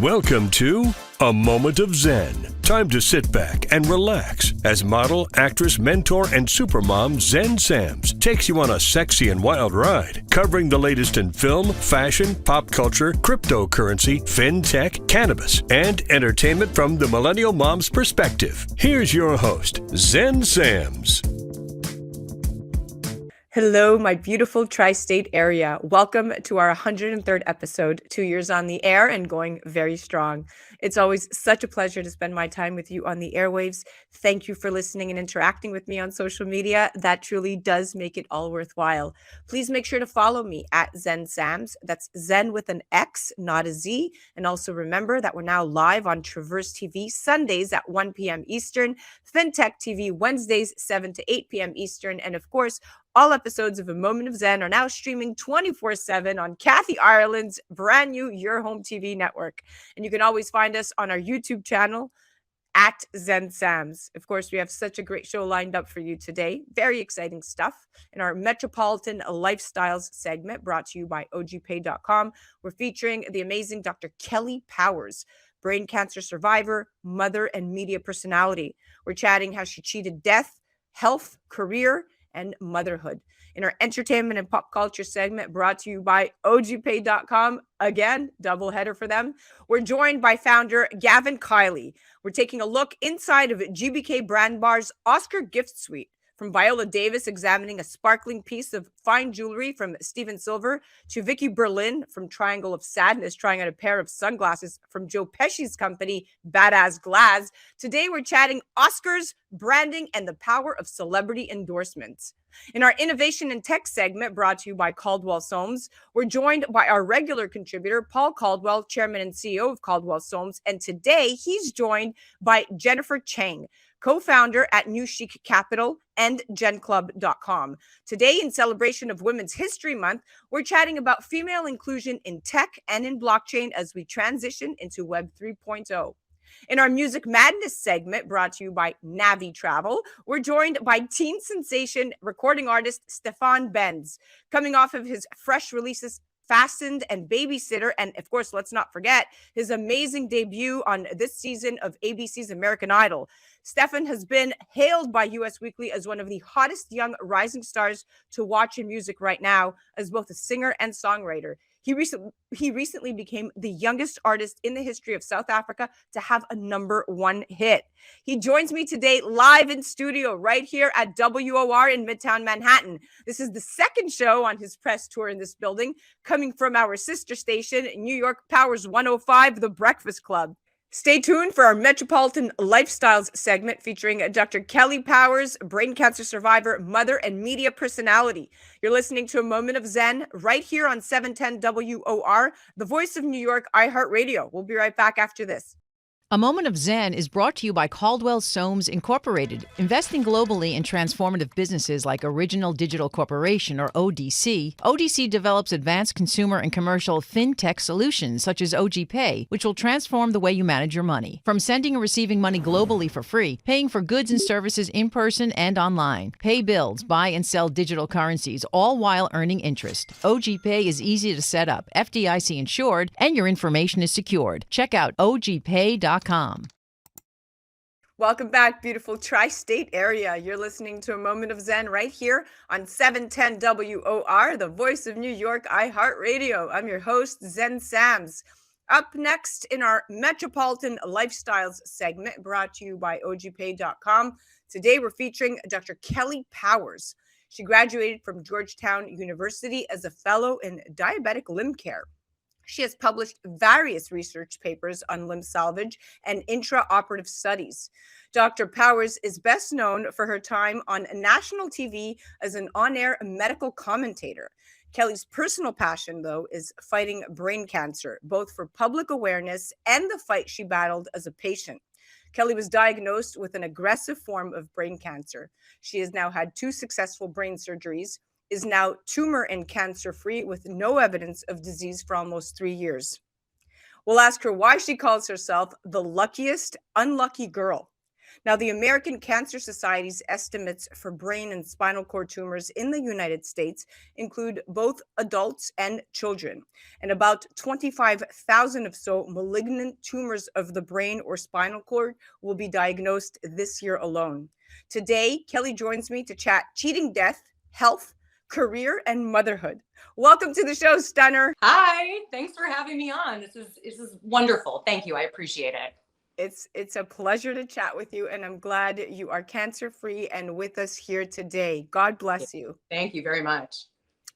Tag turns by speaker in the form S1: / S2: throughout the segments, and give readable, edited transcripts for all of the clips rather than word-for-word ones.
S1: Welcome to A Moment of Zen. Time to sit back and relax as model, actress, mentor, and supermom Zen Sams takes you on a sexy and wild ride, covering the latest in film, fashion, pop culture, cryptocurrency, fintech, cannabis, and entertainment from the millennial mom's perspective. Here's your host, Zen Sams.
S2: Hello, my beautiful tri-state area. Welcome to our 103rd episode, 2 years on the air and going very strong. It's always such a pleasure to spend my time with you on the airwaves. Thank you for listening and interacting with me on social media. That truly does make it all worthwhile. Please make sure to follow me at Zen Sams. That's Zen with an X, not a Z. And also remember that we're now live on Traverse TV Sundays at 1 p.m. Eastern, FinTech TV Wednesdays, 7 to 8 p.m. Eastern, and of course, all episodes of A Moment of Zen are now streaming 24/7 on Kathy Ireland's brand new Your Home TV network. And you can always find us on our YouTube channel at Zen Sams. Of course, we have such a great show lined up for you today. Very exciting stuff. In our Metropolitan Lifestyles segment brought to you by ogpay.com, we're featuring the amazing Dr. Kelly Powers, brain cancer survivor, mother, and media personality. We're chatting how she cheated death, health, career, and motherhood. In our entertainment and pop culture segment brought to you by ogpay.com, again, double header for them, we're joined by founder Gavin Keilly. We're taking a look inside of GBK Brand Bar's Oscar gift suite, from Viola Davis examining a sparkling piece of fine jewelry from Steven Silver to Vicki Berlin from Triangle of Sadness trying on a pair of sunglasses from Joe Pesci's company, Badazz Glazz. Today we're chatting Oscars, branding, and the power of celebrity endorsements. In our innovation and tech segment brought to you by Caldwell Soames, we're joined by our regular contributor, Paul Caldwell, chairman and CEO of Caldwell Soames. And today he's joined by Jennifer Cheng, co-founder at New Chic Capital and GenClub.com. Today, in celebration of Women's History Month, we're chatting about female inclusion in tech and in blockchain as we transition into Web 3.0. In our Music Madness segment, brought to you by Navi Travel, we're joined by teen sensation recording artist Stefan Benz, coming off of his fresh releases Fastened and Babysitter, and of course, let's not forget his amazing debut on this season of ABC's American Idol. Stefan has been hailed by Us Weekly as one of the hottest young rising stars to watch in music right now, as both a singer and songwriter. He recently became the youngest artist in the history of South Africa to have a #1 hit. He joins me today live in studio right here at WOR in Midtown Manhattan. This is the second show on his press tour in this building, coming from our sister station, New York Powers 105, The Breakfast Club. Stay tuned for our Metropolitan Lifestyles segment featuring Dr. Kelly Powers, brain cancer survivor, mother, and media personality. You're listening to A Moment of Zen right here on 710 WOR, the voice of New York, iHeart Radio. We'll be right back after this.
S3: A Moment of Zen is brought to you by Caldwell Soames Incorporated, investing globally in transformative businesses like Original Digital Corporation, or ODC. ODC develops advanced consumer and commercial fintech solutions such as OGPay, which will transform the way you manage your money. From sending and receiving money globally for free, paying for goods and services in person and online, pay bills, buy and sell digital currencies, all while earning interest. OGPay is easy to set up, FDIC insured, and your information is secured. Check out ogpay.com.
S2: Welcome back, beautiful tri-state area. You're listening to A Moment of Zen right here on 710 WOR, the voice of New York, iHeart Radio. I'm your host, Zen Sams. Up next in our Metropolitan Lifestyles segment brought to you by ogpay.com, today we're featuring Dr. Kelly Powers. She graduated from Georgetown University as a fellow in diabetic limb care. She has published various research papers on limb salvage and intraoperative studies. Dr. Powers is best known for her time on national TV as an on-air medical commentator. Kelly's personal passion, though, is fighting brain cancer, both for public awareness and the fight she battled as a patient. Kelly was diagnosed with an aggressive form of brain cancer. She has now had 2 successful brain surgeries, is now tumor and cancer-free with no evidence of disease for almost 3 years. We'll ask her why she calls herself the luckiest unlucky girl. Now, the American Cancer Society's estimates for brain and spinal cord tumors in the United States include both adults and children, and about 25,000 of so malignant tumors of the brain or spinal cord will be diagnosed this year alone. Today, Kelly joins me to chat cheating death, health, career, and motherhood. Welcome to the show, Stunner.
S4: Hi, thanks for having me on. This is wonderful. Thank you. I appreciate it.
S2: It's a pleasure to chat with you, and I'm glad you are cancer-free and with us here today. God bless you.
S4: Thank you very much.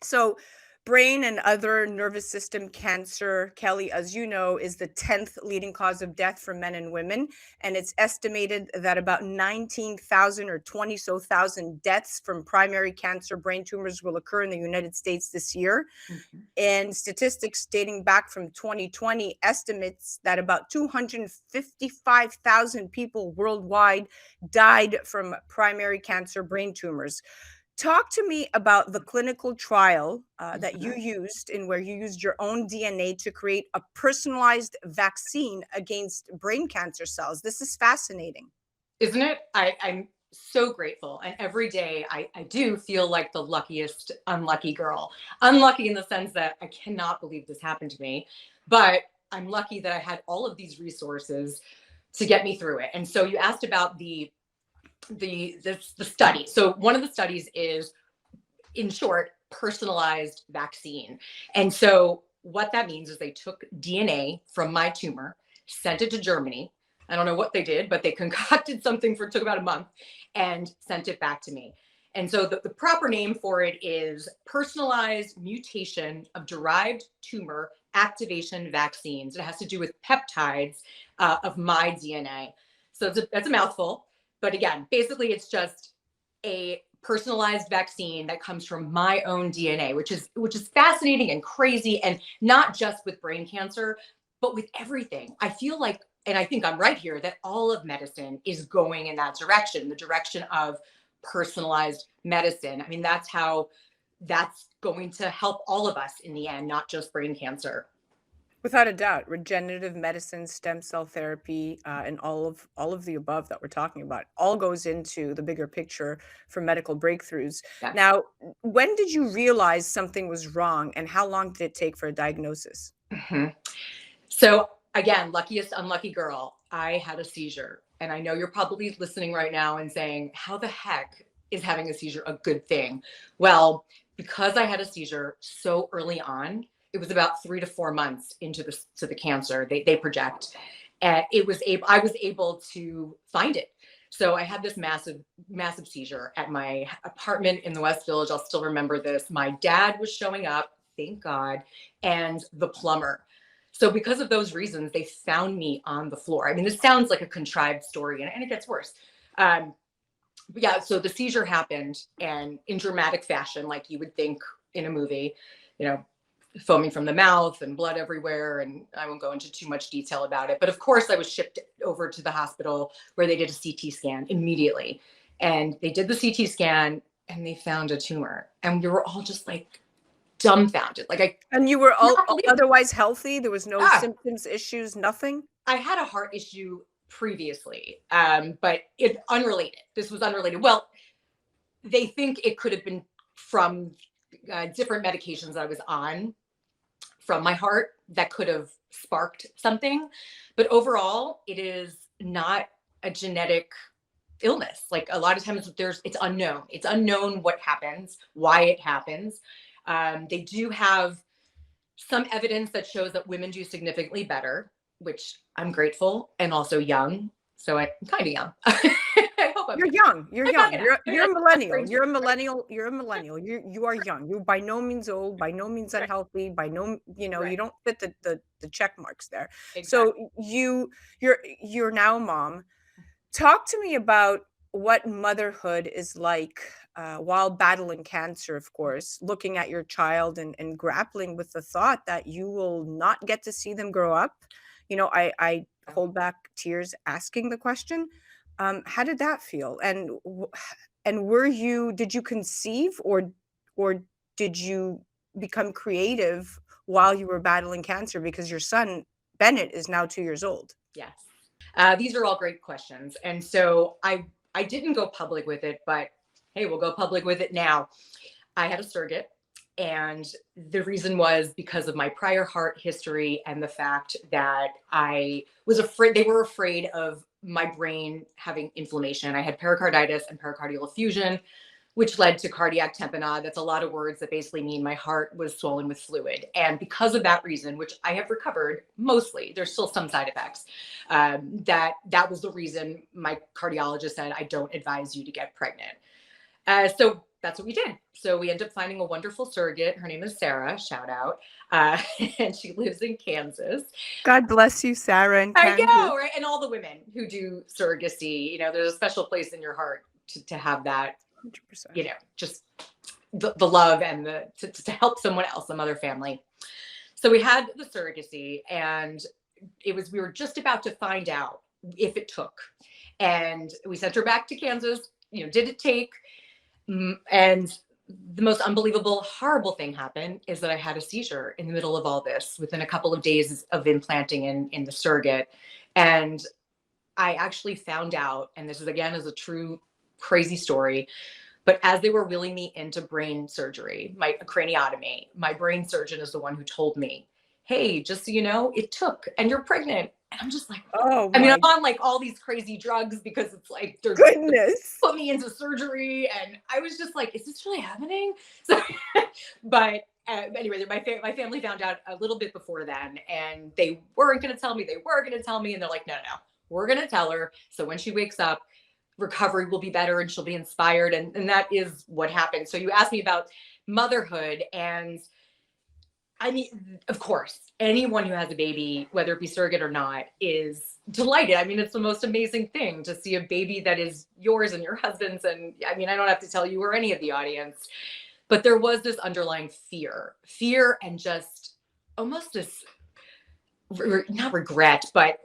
S2: So, brain and other nervous system cancer, Kelly, as you know, is the 10th leading cause of death for men and women. And it's estimated that about 19,000 or 20 so thousand deaths from primary cancer brain tumors will occur in the United States this year.
S4: Mm-hmm.
S2: And statistics dating back from 2020 estimates that about 255,000 people worldwide died from primary cancer brain tumors. Talk to me about the clinical trial that you used, in where you used your own DNA to create a personalized vaccine against brain cancer cells. This is fascinating.
S4: Isn't it? I'm so grateful. And every day I do feel like the luckiest unlucky girl. Unlucky in the sense that I cannot believe this happened to me, but I'm lucky that I had all of these resources to get me through it. And so you asked about the study. So one of the studies is, in short, personalized vaccine. And so what that means is they took DNA from my tumor, sent it to Germany. I don't know what they did, but they concocted something took about a month and sent it back to me. And so the proper name for it is personalized mutation of derived tumor activation vaccines. It has to do with peptides of my DNA. So that's a mouthful. But again, basically, it's just a personalized vaccine that comes from my own DNA, which is fascinating and crazy, and not just with brain cancer, but with everything. I feel like, and I think I'm right here, that all of medicine is going in that direction, the direction of personalized medicine. I mean, that's going to help all of us in the end, not just brain cancer.
S2: Without a doubt, regenerative medicine, stem cell therapy, and all of the above that we're talking about all goes into the bigger picture for medical breakthroughs.
S4: Yeah.
S2: Now, when did you realize something was wrong, and how long did it take for a diagnosis?
S4: Mm-hmm. So again, luckiest unlucky girl, I had a seizure. And I know you're probably listening right now and saying, how the heck is having a seizure a good thing? Well, because I had a seizure so early on, it was about 3 to 4 months into the cancer, they project. And I was able to find it. So I had this massive seizure at my apartment in the West Village. I'll still remember this. My dad was showing up, thank God, and the plumber. So because of those reasons, they found me on the floor. I mean, this sounds like a contrived story, and it gets worse. But yeah, so the seizure happened, and in dramatic fashion, like you would think in a movie, foaming from the mouth and blood everywhere. And I won't go into too much detail about it. But of course, I was shipped over to the hospital where they did a CT scan immediately. And they did the CT scan and they found a tumor. And we were all just like dumbfounded.
S2: And you were all otherwise healthy? There was no symptoms, issues, nothing?
S4: I had a heart issue previously, but unrelated. This was unrelated. Well, they think it could have been from different medications I was on from my heart that could have sparked something. But overall, it is not a genetic illness. Like a lot of times it's unknown. It's unknown what happens, why it happens. They do have some evidence that shows that women do significantly better, which I'm grateful, and also young. So I'm kind of young. I hope
S2: You're young. You're young. You're a millennial. You're a millennial. You're a millennial. You are young. You're by no means old, by no means unhealthy, by no, you don't fit the check marks there.
S4: Exactly.
S2: So you're now a mom. Talk to me about what motherhood is like while battling cancer, of course, looking at your child and grappling with the thought that you will not get to see them grow up. I hold back tears asking the question. How did that feel? And did you conceive or did you become creative while you were battling cancer? Because your son, Bennett, is now 2 years old.
S4: Yes. These are all great questions. And so I didn't go public with it, but hey, we'll go public with it now. I had a surrogate. And the reason was because of my prior heart history and the fact that I was afraid, they were afraid of my brain having inflammation. I had pericarditis and pericardial effusion, which led to cardiac tamponade. That's a lot of words that basically mean my heart was swollen with fluid. And because of that reason, which I have recovered mostly, there's still some side effects, that was the reason my cardiologist said, I don't advise you to get pregnant. So that's what we did. So we ended up finding a wonderful surrogate. Her name is Sarah, shout out. And she lives in Kansas.
S2: God bless you, Sarah and
S4: I
S2: Kansas.
S4: know, right? And all the women who do surrogacy, you know, there's a special place in your heart to have that,
S2: 100%.
S4: you know, just the love and to help someone else, some other family. So we had the surrogacy, and we were just about to find out if it took. And we sent her back to Kansas. You know, did it take? And the most unbelievable, horrible thing happened is that I had a seizure in the middle of all this within a couple of days of implanting in the surrogate. And I actually found out, and this is again is a true crazy story, but as they were wheeling me into brain surgery, a craniotomy, my brain surgeon is the one who told me, hey, just so you know, it took, and you're pregnant. And I'm just like,
S2: oh,
S4: I mean, I'm on like all these crazy drugs because it's like, they're
S2: goodness,
S4: put me into surgery. And I was just like, is this really happening? So, but anyway, my family found out a little bit before then, and they weren't going to tell me. They were going to tell me. And they're like, no, we're going to tell her. So when she wakes up, recovery will be better and she'll be inspired. And that is what happened. So you asked me about motherhood, and I mean, of course, anyone who has a baby, whether it be surrogate or not, is delighted. I mean, it's the most amazing thing to see a baby that is yours and your husband's. And I mean, I don't have to tell you or any of the audience, but there was this underlying fear and just almost this, not regret, but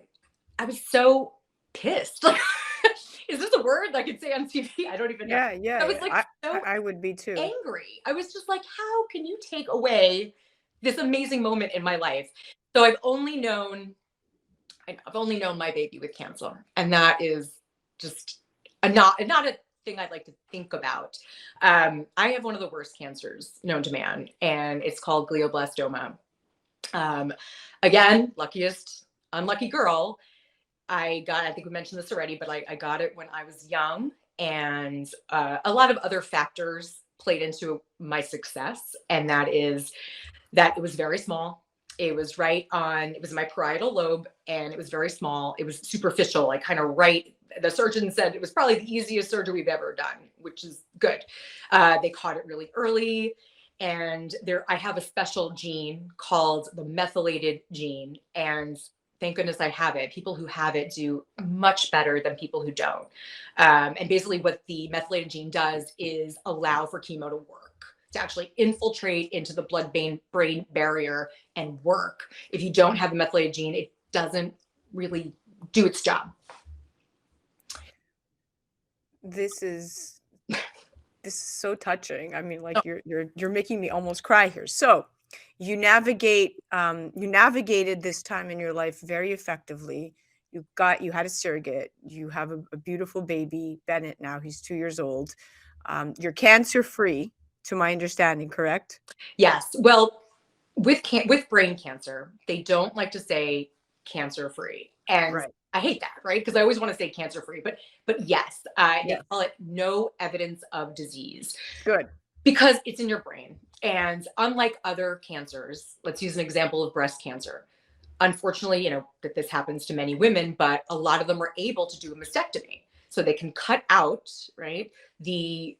S4: I was so pissed. Is this a word I could say on TV? I don't even know.
S2: Yeah.
S4: I was like,
S2: I would be too
S4: angry. I was just like, how can you take away this amazing moment in my life? So I've only known my baby with cancer, and that is just not a thing I'd like to think about. I have one of the worst cancers known to man, and it's called glioblastoma. Again, luckiest unlucky girl. I think we mentioned this already, but I got it when I was young, and a lot of other factors played into my success, and that is that it was very small. It was it was in my parietal lobe, and it was very small. It was superficial, like kind of the surgeon said it was probably the easiest surgery we've ever done, which is good. They caught it really early. And I have a special gene called the methylated gene. And thank goodness I have it. People who have it do much better than people who don't. And basically what the methylated gene does is allow for chemo to work, to actually infiltrate into the blood-brain barrier and work. If you don't have the methylated gene, it doesn't really do its job.
S2: This is so touching. I mean, like you're making me almost cry here. So you navigated this time in your life very effectively. You had a surrogate. You have a beautiful baby, Bennett. Now he's 2 years old. You're cancer free, to my understanding, correct?
S4: Yes. Well, with brain cancer, they don't like to say cancer free, and right. I hate that, right? Because I always want to say cancer free, but yes, they call it no evidence of disease.
S2: Good.
S4: Because it's in your brain. And unlike other cancers, let's use an example of breast cancer. Unfortunately, that this happens to many women, but a lot of them are able to do a mastectomy. So they can cut out, right, the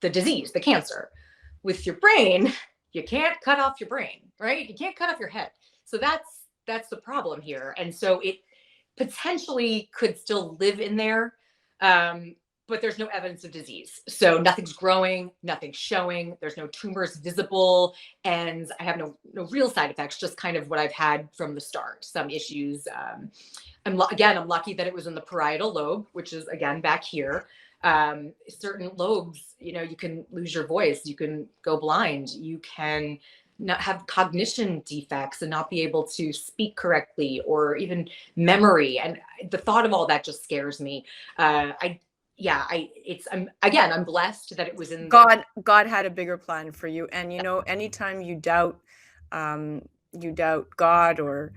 S4: disease, the cancer. With your brain, you can't cut off your brain, right? You can't cut off your head. So that's the problem here. And so it potentially could still live in there, but there's no evidence of disease. So nothing's growing, nothing's showing, there's no tumors visible, and I have no real side effects, just kind of what I've had from the start, some issues. I'm lucky that it was in the parietal lobe, which is, again, back here. Certain lobes, you can lose your voice, you can go blind, you can not have cognition defects and not be able to speak correctly or even memory. And the thought of all that just scares me. I'm blessed that it was in the.
S2: God had a bigger plan for you. And anytime you doubt God or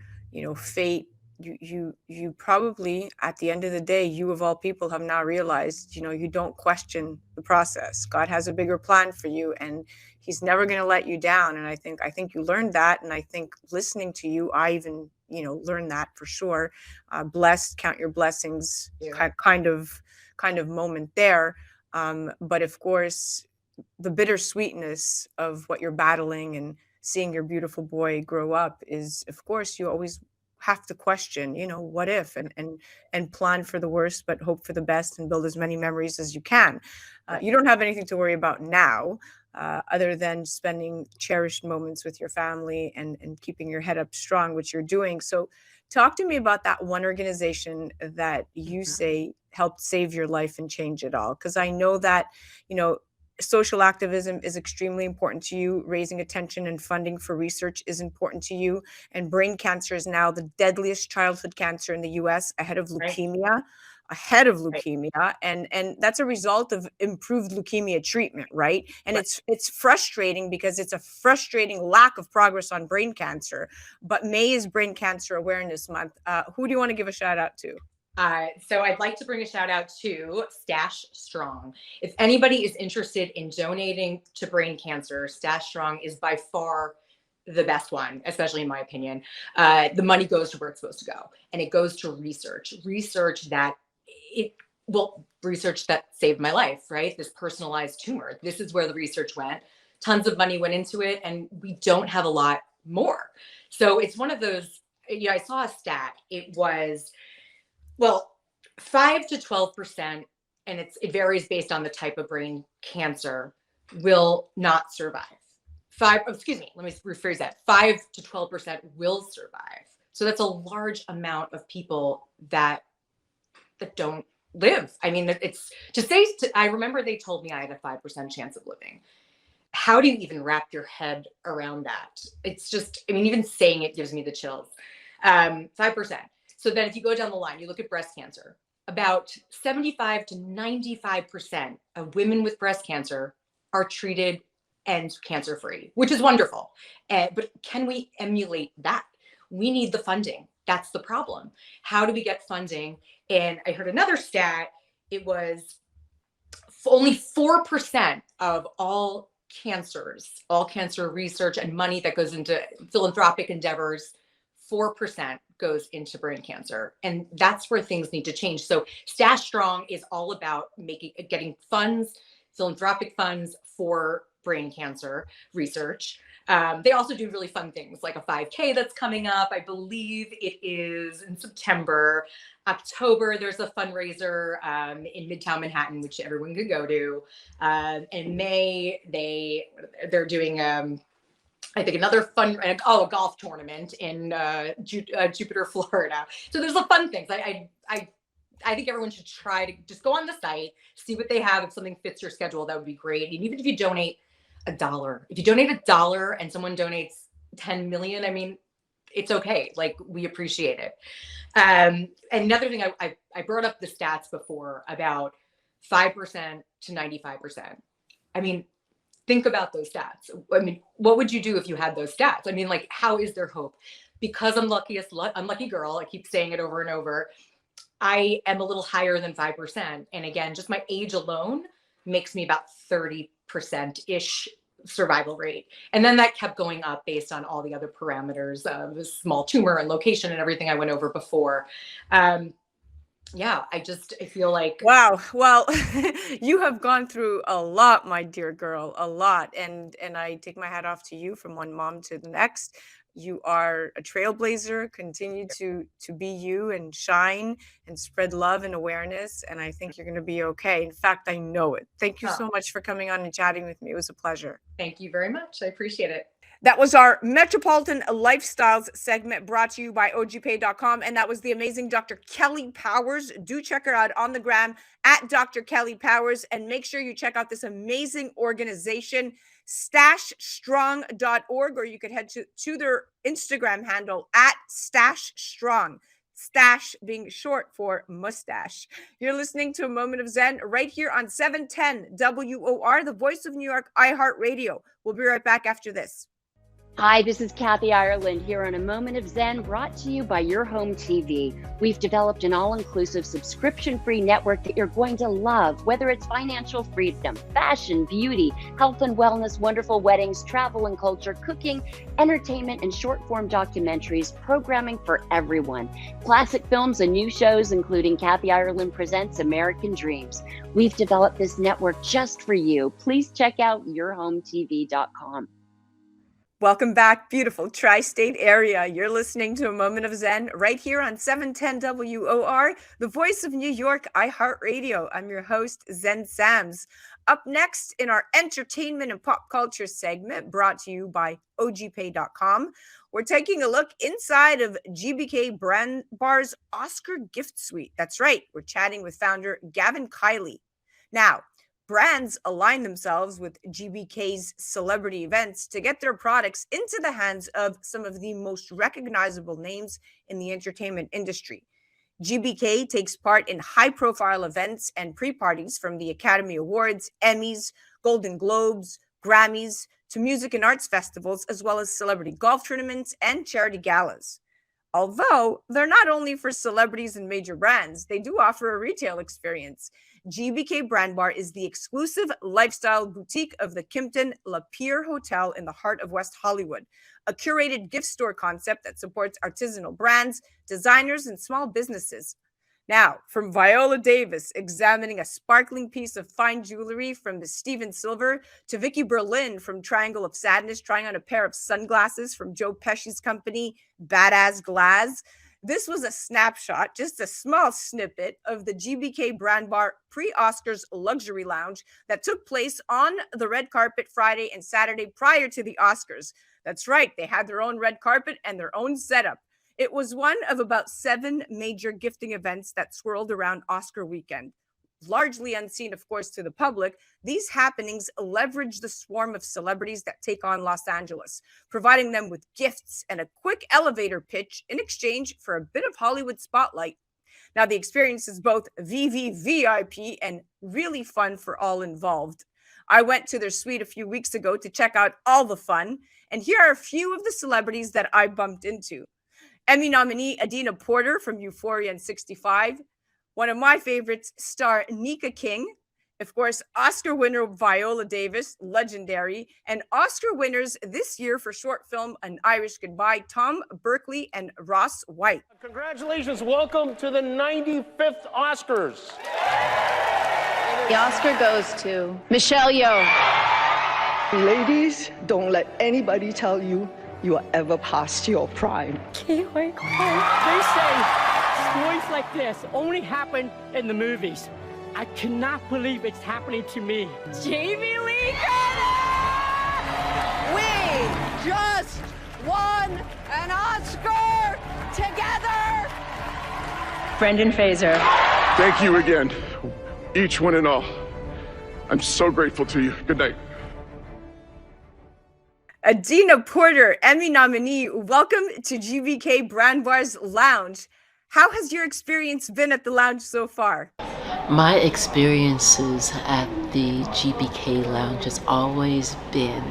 S2: fate, you probably, at the end of the day, you of all people have now realized, you don't question the process. God has a bigger plan for you, and he's never going to let you down. And I think you learned that. And I think listening to you, I even learned that for sure. Blessed, count your blessings,
S4: Yeah.
S2: kind of moment there. But of course, the bittersweetness of what you're battling and seeing your beautiful boy grow up is, of course, you always have to question, what if, and plan for the worst, but hope for the best and build as many memories as you can. You don't have anything to worry about now, other than spending cherished moments with your family and keeping your head up strong, which you're doing. So talk to me about that one organization that you say helped save your life and change it all. Because I know that, social activism is extremely important to you. Raising attention and funding for research is important to you. And brain cancer is now the deadliest childhood cancer in the US, ahead of leukemia. And that's a result of improved leukemia treatment, right? And it's frustrating because it's a frustrating lack of progress on brain cancer. But May is Brain Cancer Awareness Month. Who do you want to give a shout out to?
S4: So I'd like to bring a shout out to Stash Strong. If anybody is interested in donating to brain cancer, Stash Strong is by far the best one, especially in my opinion. The money goes to where it's supposed to go, and it goes to research that saved my life, right? This personalized tumor. This is where the research went. Tons of money went into it, and we don't have a lot more. So it's one of those, I saw a stat. It was, 5 to 12%, and it varies based on the type of brain cancer, will not survive. Let me rephrase that. 5 to 12% will survive. So that's a large amount of people that don't live. I mean, I remember they told me I had a 5% chance of living. How do you even wrap your head around that? It's just, even saying it gives me the chills. 5%. So then if you go down the line, you look at breast cancer, about 75 to 95% of women with breast cancer are treated and cancer-free, which is wonderful. But can we emulate that? We need the funding. That's the problem. How do we get funding? And I heard another stat. It was only 4% of all cancer research and money that goes into philanthropic endeavors, 4% goes into brain cancer. And that's where things need to change. So Stash Strong is all about getting funds, philanthropic funds for brain cancer research. They also do really fun things like a 5K that's coming up. I believe it is in September. October, there's a fundraiser in Midtown Manhattan, which everyone could go to. In May, they're doing I think another a golf tournament in Jupiter, Florida. So there's fun things. I think everyone should try to just go on the site, see what they have. If something fits your schedule, that would be great. And even if you donate $1, if you donate $1 and someone donates 10 million, it's okay. Like, we appreciate it. Another thing, I brought up the stats before about 5% to 95%. Think about those stats. What would you do if you had those stats? How is there hope? Because I'm lucky girl, I keep saying it over and over, I am a little higher than 5%. And again, just my age alone makes me about 30%-ish survival rate. And then that kept going up based on all the other parameters of the small tumor and location and everything I went over before. I feel like,
S2: wow. Well, you have gone through a lot, my dear girl, a lot. And I take my hat off to you from one mom to the next. You are a trailblazer. Continue to be you and shine and spread love and awareness. And I think you're going to be okay. In fact, I know it. Thank you so much for coming on and chatting with me. It was a pleasure.
S4: Thank you very much. I appreciate it.
S2: That was our Metropolitan Lifestyles segment brought to you by OGPay.com. And that was the amazing Dr. Kelly Powers. Do check her out on the gram at Dr. Kelly Powers. And make sure you check out this amazing organization, stashstrong.org, or you could head to their Instagram handle at stashstrong. Stash being short for mustache. You're listening to A Moment of Zen right here on 710 WOR, the voice of New York, iHeart Radio. We'll be right back after this.
S5: Hi, this is Kathy Ireland here on A Moment of Zen, brought to you by Your Home TV. We've developed an all-inclusive subscription-free network that you're going to love, whether it's financial freedom, fashion, beauty, health and wellness, wonderful weddings, travel and culture, cooking, entertainment, and short-form documentaries, programming for everyone. Classic films and new shows, including Kathy Ireland Presents American Dreams. We've developed this network just for you. Please check out yourhometv.com.
S2: Welcome back, beautiful tri-state area. You're listening to A Moment of Zen right here on 710 WOR, the voice of New York, iHeart Radio. I'm your host, Zen Sams. Up next in our entertainment and pop culture segment, brought to you by OGPay.com, we're taking a look inside of GBK Brand Bar's Oscar gift suite. That's right, we're chatting with founder Gavin Keilly. Now, brands align themselves with GBK's celebrity events to get their products into the hands of some of the most recognizable names in the entertainment industry. GBK takes part in high-profile events and pre-parties, from the Academy Awards, Emmys, Golden Globes, Grammys, to music and arts festivals, as well as celebrity golf tournaments and charity galas. Although they're not only for celebrities and major brands, they do offer a retail experience. GBK Brand Bar is the exclusive lifestyle boutique of the Kimpton Lapeer Hotel in the heart of West Hollywood, a curated gift store concept that supports artisanal brands, designers, and small businesses. Now, from Viola Davis examining a sparkling piece of fine jewelry from the Steven Silver, to Vicki Berlin from Triangle of Sadness trying on a pair of sunglasses from Joe Pesci's company, Badazz Glazz, this was a snapshot, just a small snippet of the GBK Brand Bar pre-Oscars luxury lounge that took place on the red carpet Friday and Saturday prior to the Oscars. That's right, they had their own red carpet and their own setup. It was one of about 7 major gifting events that swirled around Oscar weekend. Largely unseen, of course, to the public, these happenings leverage the swarm of celebrities that take on Los Angeles, providing them with gifts and a quick elevator pitch in exchange for a bit of Hollywood spotlight. Now, the experience is both VVVIP and really fun for all involved. I went to their suite a few weeks ago to check out all the fun, and here are a few of the celebrities that I bumped into. Emmy nominee Adina Porter from Euphoria and 65. One of my favorites, star Nika King. Of course, Oscar winner Viola Davis, legendary. And Oscar winners this year for short film An Irish Goodbye, Tom Berkeley and Ross White.
S6: Congratulations. Welcome to the 95th Oscars.
S7: The Oscar goes to Michelle Yeoh.
S8: Ladies, don't let anybody tell you you are ever past your prime.
S9: They say stories like this only happen in the movies. I cannot believe it's happening to me.
S2: Jamie Lee Curtis! We just won an Oscar together!
S7: Brendan Fraser.
S10: Thank you again, each one and all. I'm so grateful to you. Good night.
S2: Adina Porter, Emmy nominee, welcome to GBK Brand Bar's Lounge. How has your experience been at the lounge so far?
S11: My experiences at the GBK Lounge has always been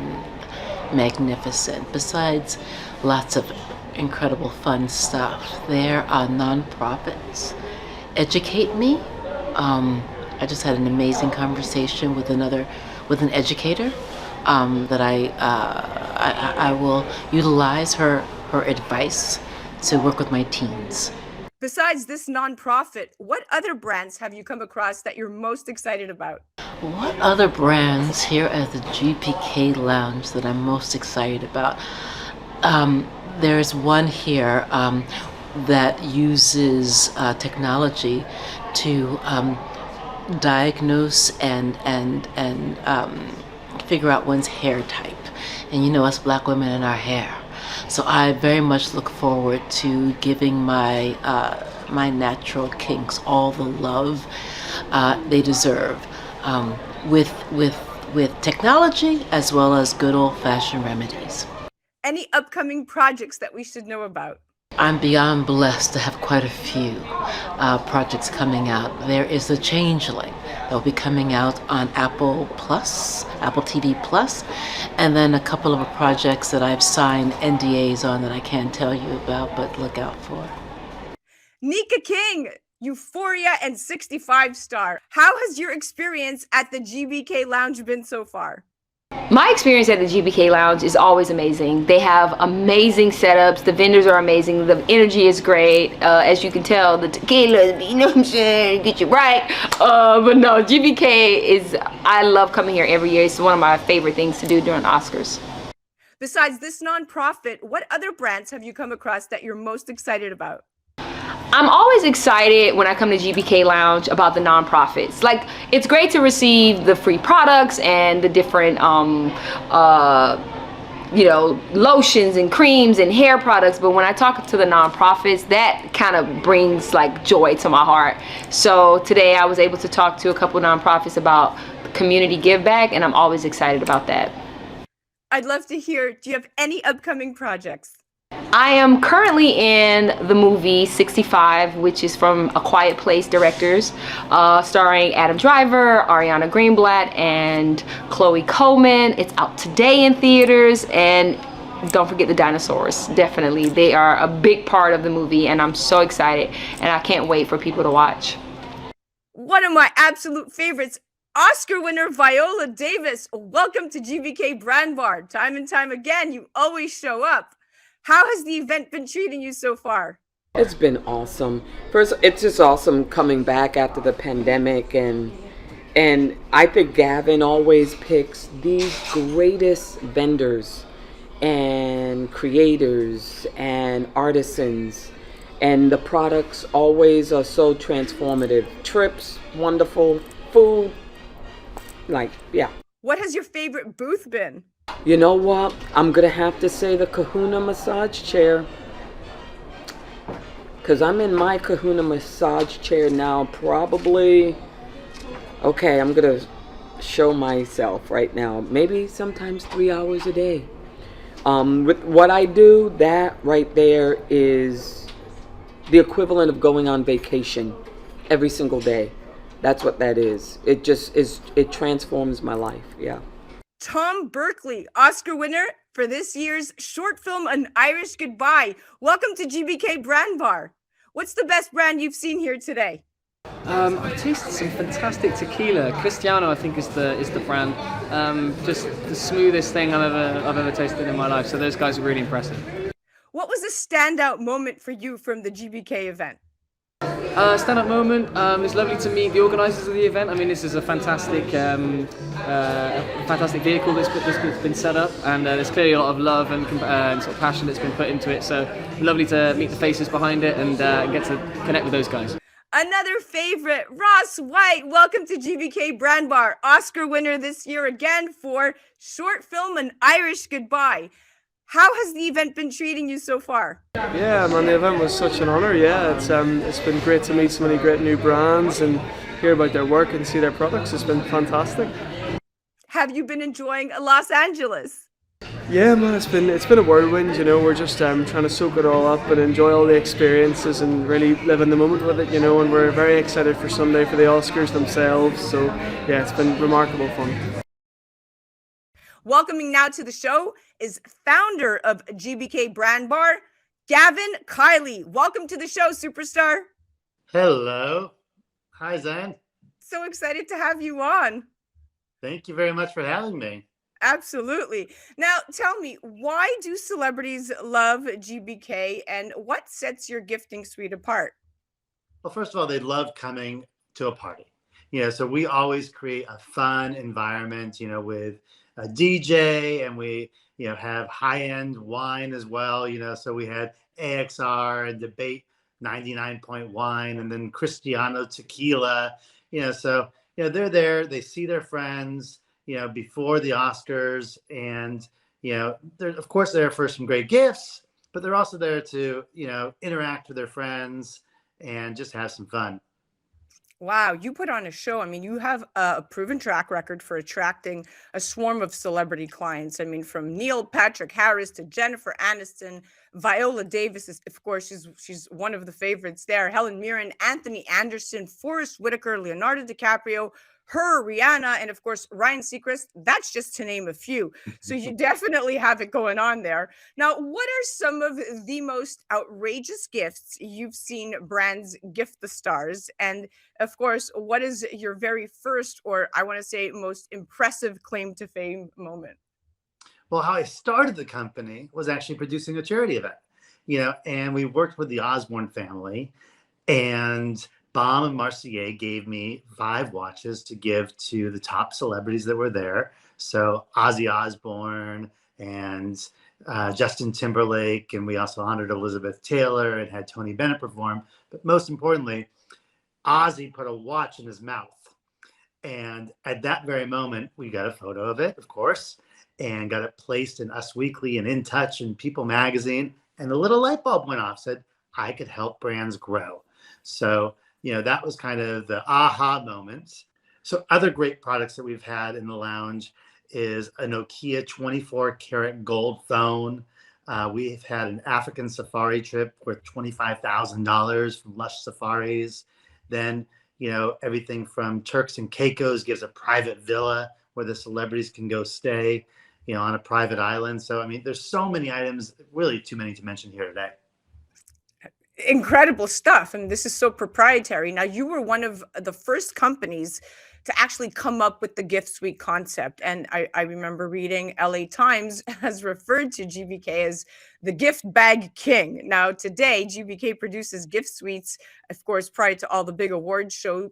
S11: magnificent. Besides lots of incredible fun stuff, there are nonprofits educate me. I just had an amazing conversation with an educator that I will utilize her advice to work with my teens.
S2: Besides this nonprofit, what other brands have you come across that you're most excited about?
S11: What other brands here at the GBK Lounge that I'm most excited about? There's one here that uses technology to diagnose and figure out one's hair type. And you know, us Black women and our hair. So I very much look forward to giving my natural kinks all the love they deserve, with with technology as well as good old-fashioned remedies.
S2: Any upcoming projects that we should know about?
S11: I'm beyond blessed to have quite a few projects coming out. There is a Changeling that will be coming out on Apple TV Plus, and then a couple of projects that I've signed NDAs on that I can't tell you about, but look out for.
S2: Nika King, Euphoria and 65 star. How has your experience at the GBK Lounge been so far?
S12: My experience at the GBK Lounge is always amazing. They have amazing setups. The vendors are amazing. The energy is great. As you can tell, the tequila, you know what I'm saying, get you right. But no, GBK is, I love coming here every year. It's one of my favorite things to do during the Oscars.
S2: Besides this nonprofit, what other brands have you come across that you're most excited about?
S12: I'm always excited when I come to GBK Lounge about the nonprofits. Like, it's great to receive the free products and the different, you know, lotions and creams and hair products. But when I talk to the nonprofits, that kind of brings like joy to my heart. So today I was able to talk to a couple nonprofits about community give back, and I'm always excited about that.
S2: I'd love to hear, do you have any upcoming projects?
S12: I am currently in the movie 65, which is from A Quiet Place directors, starring Adam Driver, Ariana Greenblatt, and Chloe Coleman. It's out today in theaters, and don't forget the dinosaurs. Definitely, they are a big part of the movie, and I'm so excited, and I can't wait for people to watch.
S2: One of my absolute favorites, Oscar winner Viola Davis. Welcome to GBK Brand Bar. Time and time again, you always show up. How has the event been treating you so far?
S13: It's been awesome. First, it's just awesome coming back after the pandemic, and I think Gavin always picks the greatest vendors and creators and artisans, and the products always are so transformative. Trips, wonderful, food, like, yeah.
S2: What has your favorite booth been?
S13: You know what? I'm going to have to say the Kahuna massage chair. Because I'm in my Kahuna massage chair now probably... Okay, I'm going to show myself right now. Maybe sometimes 3 hours a day. With what I do, that right there is the equivalent of going on vacation every single day. That's what that is. It just is, it transforms my life, yeah.
S2: Tom Berkeley, Oscar winner for this year's short film An Irish Goodbye. Welcome to GBK Brand Bar. What's the best brand you've seen here today?
S14: I've tasted some fantastic tequila. Cristiano, I think, is the brand. Just the smoothest thing I've ever tasted in my life. So those guys are really impressive.
S2: What was a standout moment for you from the GBK event?
S14: Stand-up moment. It's lovely to meet the organisers of the event. I mean, this is a fantastic vehicle that's been set up, and there's clearly a lot of love and sort of passion that's been put into it. So lovely to meet the faces behind it and get to connect with those guys.
S2: Another favorite, Ross White. Welcome to GBK Brand Bar, Oscar winner this year again for short film An Irish Goodbye. How has the event been treating you so far?
S15: Yeah, man, the event was such an honor. Yeah, it's been great to meet so many great new brands and hear about their work and see their products. It's been fantastic.
S2: Have you been enjoying Los Angeles?
S15: Yeah, man, it's been a whirlwind. You know, we're just trying to soak it all up and enjoy all the experiences and really live in the moment with it. You know, and we're very excited for Sunday for the Oscars themselves. So yeah, it's been remarkable fun.
S2: Welcoming now to the show is founder of GBK Brand Bar, Gavin Keilly. Welcome to the show, superstar.
S16: Hello. Hi, Zen.
S2: So excited to have you on.
S16: Thank you very much for having me.
S2: Absolutely. Now, tell me, why do celebrities love GBK, and what sets your gifting suite apart?
S16: Well, first of all, they love coming to a party. You know, so we always create a fun environment, you know, with a DJ, and we, you know, have high-end wine as well, you know, so we had AXR and Debate 99 point wine, and then Cristiano tequila, you know, so, you know, they're there, they see their friends, you know, before the Oscars, and, you know, they're of course there for some great gifts, but they're also there to, you know, interact with their friends and just have some fun.
S2: Wow, you put on a show. I mean, you have a proven track record for attracting a swarm of celebrity clients. I mean, from Neil Patrick Harris to Jennifer Aniston, Viola Davis is, of course, she's one of the favorites there. Helen Mirren, Anthony Anderson, Forrest Whitaker, Leonardo DiCaprio, her, Rihanna, and of course Ryan Seacrest. That's just to name a few. So you definitely have it going on there. Now, what are some of the most outrageous gifts you've seen brands gift the stars? And of course, what is your very first, or I want to say most impressive claim to fame moment?
S16: Well, how I started the company was actually producing a charity event, and we worked with the Osborne family, and Baum and Marcier gave me 5 watches to give to the top celebrities that were there. So Ozzy Osbourne and Justin Timberlake, and we also honored Elizabeth Taylor and had Tony Bennett perform. But most importantly, Ozzy put a watch in his mouth. And at that very moment, we got a photo of it, of course, and got it placed in Us Weekly and In Touch and People Magazine. And the little light bulb went off, said, I could help brands grow. So, that was kind of the aha moment. So other great products that we've had in the lounge is a Nokia 24-karat gold phone. We've had an African safari trip worth $25,000 from Lush Safaris. Then, everything from Turks and Caicos gives a private villa where the celebrities can go stay, on a private island. So, I mean, there's so many items, really too many to mention here today.
S2: Incredible stuff. And this is so proprietary. Now, you were one of the first companies to actually come up with the gift suite concept. And I remember reading LA Times has referred to GBK as the gift bag king. Now, today, GBK produces gift suites, of course, prior to all the big award show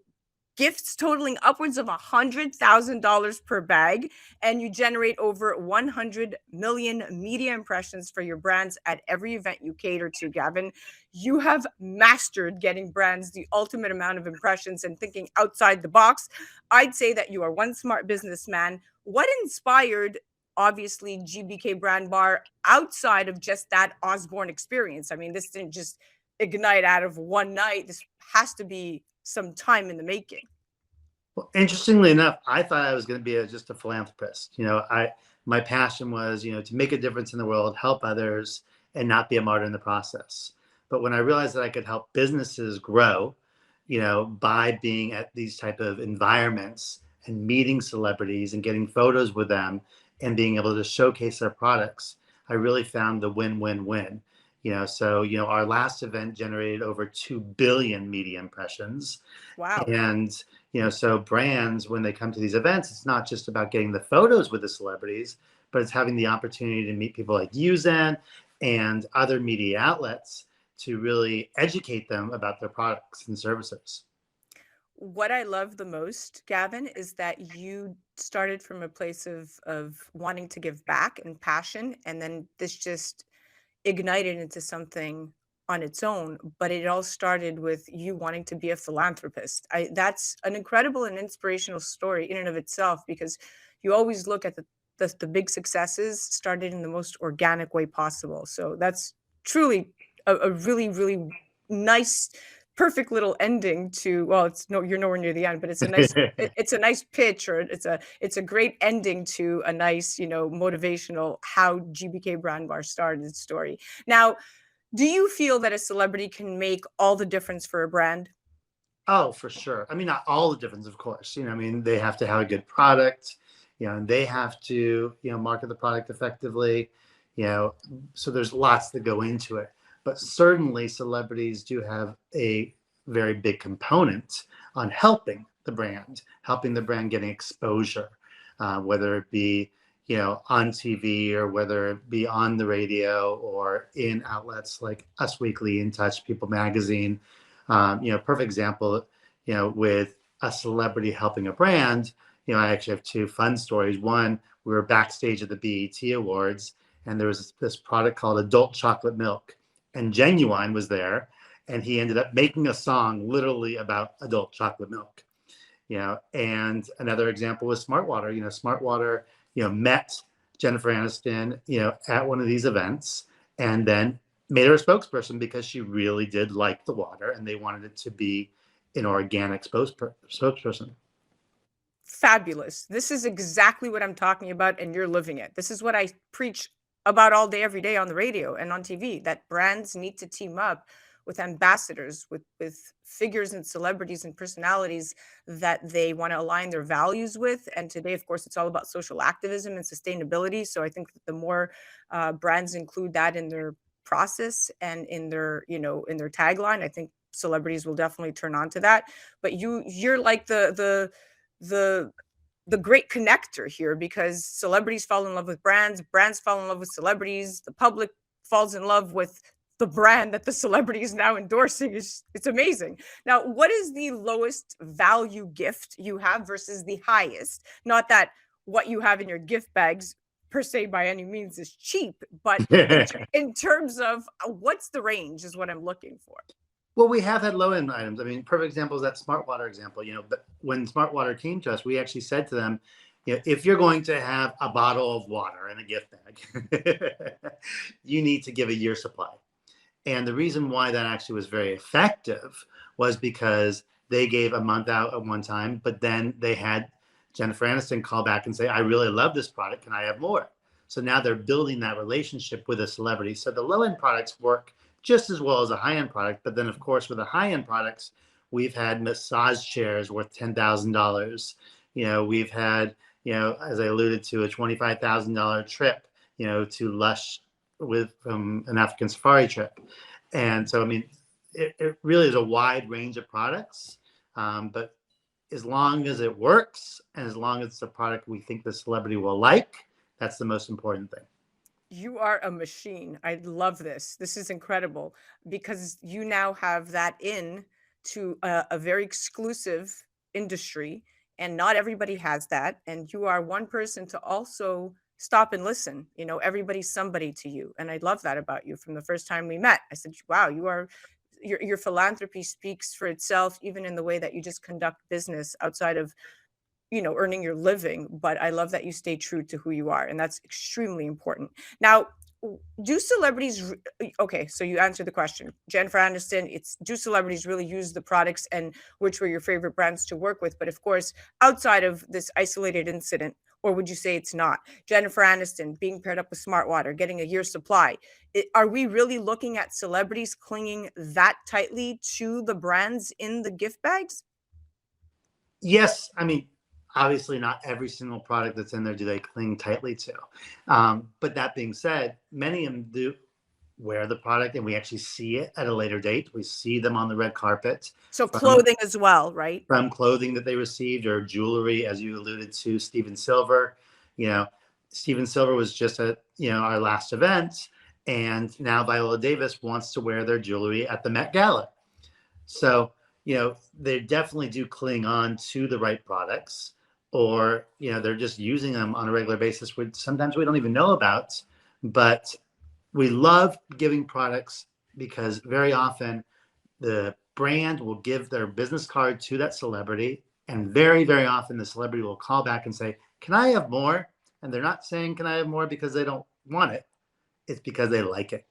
S2: gifts totaling upwards of $100,000 per bag, and you generate over 100 million media impressions for your brands at every event you cater to, Gavin. You have mastered getting brands the ultimate amount of impressions and thinking outside the box. I'd say that you are one smart businessman. What inspired, obviously, GBK Brand Bar outside of just that Osborne experience? I mean, this didn't just ignite out of one night. This has to be some time in the making.
S16: Well, interestingly enough, I thought I was going to be just a philanthropist. My passion was, to make a difference in the world, help others, and not be a martyr in the process. But when I realized that I could help businesses grow, by being at these type of environments and meeting celebrities and getting photos with them and being able to showcase their products, I really found the win-win-win. Our last event generated over 2 billion media impressions.
S2: Wow.
S16: And, so brands, when they come to these events, it's not just about getting the photos with the celebrities, but it's having the opportunity to meet people like you, Zen, and other media outlets to really educate them about their products and services.
S2: What I love the most, Gavin, is that you started from a place of wanting to give back and passion, and then this just ignited into something on its own, but it all started with you wanting to be a philanthropist. That's an incredible and inspirational story in and of itself, because you always look at the big successes started in the most organic way possible. So that's truly a really, really nice, perfect little ending to, well, you're nowhere near the end, but it's a nice it's a nice pitch, or it's a great ending to a nice, motivational how GBK Brand Bar started its story. Now, do you feel that a celebrity can make all the difference for a brand?
S16: Oh, for sure. I mean, not all the difference, of course. They have to have a good product, and they have to, market the product effectively, so there's lots that go into it. But certainly celebrities do have a very big component on helping the brand getting exposure, whether it be, on TV or whether it be on the radio or in outlets like Us Weekly, In Touch, People Magazine. Perfect example, with a celebrity helping a brand. I actually have 2 fun stories. One, we were backstage at the BET Awards, and there was this product called Adult Chocolate Milk. And Genuine was there, and he ended up making a song literally about adult chocolate milk. And another example was Smartwater. Smartwater, met Jennifer Aniston, at one of these events, and then made her a spokesperson because she really did like the water, and they wanted it to be an organic spokesperson.
S2: Fabulous. This is exactly what I'm talking about, and you're living it. This is what I preach about all day, every day on the radio and on TV, that brands need to team up with ambassadors, with figures and celebrities and personalities that they want to align their values with. And today, of course, it's all about social activism and sustainability. So I think that the more brands include that in their process and in their, in their tagline, I think celebrities will definitely turn on to that. But you're like the great connector here, because celebrities fall in love with brands, brands fall in love with celebrities, the public falls in love with the brand that the celebrity is now endorsing. It's amazing. Now, what is the lowest value gift you have versus the highest? Not that what you have in your gift bags per se by any means is cheap, but in terms of what's the range is what I'm looking for.
S16: Well, we have had low-end items. I mean, perfect example is that Smart Water example. But when Smart Water came to us, we actually said to them, if you're going to have a bottle of water in a gift bag, you need to give a year's supply. And the reason why that actually was very effective was because they gave a month out at one time, but then they had Jennifer Aniston call back and say, I really love this product. Can I have more? So now they're building that relationship with a celebrity. So the low-end products work just as well as a high-end product. But then, of course, with the high-end products, we've had massage chairs worth $10,000. We've had, as I alluded to, a $25,000 trip, to Lush from an African safari trip. And so, I mean, it really is a wide range of products. But as long as it works and as long as it's a product we think the celebrity will like, that's the most important thing.
S2: You are a machine. I love this. This is incredible, because you now have that in to a very exclusive industry, and not everybody has that. And you are one person to also stop and listen. Everybody's somebody to you. And I love that about you. From the first time we met, I said, wow, your philanthropy speaks for itself, even in the way that you just conduct business outside of earning your living. But I love that you stay true to who you are, and that's extremely important. Now, do celebrities okay, so you answered the question, Jennifer Aniston, do celebrities really use the products, and which were your favorite brands to work with? But of course, outside of this isolated incident, or would you say it's not, Jennifer Aniston being paired up with Smart Water, getting a year's supply, are we really looking at celebrities clinging that tightly to the brands in the gift bags?
S16: Yes. I mean, obviously not every single product that's in there do they cling tightly to. But that being said, many of them do wear the product, and we actually see it at a later date. We see them on the red carpet.
S2: So clothing as well, right?
S16: From clothing that they received, or jewelry, as you alluded to, Steven Silver. Steven Silver was just at, our last event, and now Viola Davis wants to wear their jewelry at the Met Gala. So, they definitely do cling on to the right products, or, they're just using them on a regular basis, which sometimes we don't even know about. But we love giving products because very often the brand will give their business card to that celebrity, and very, very often the celebrity will call back and say, can I have more? And they're not saying, can I have more because they don't want it. It's because they like it.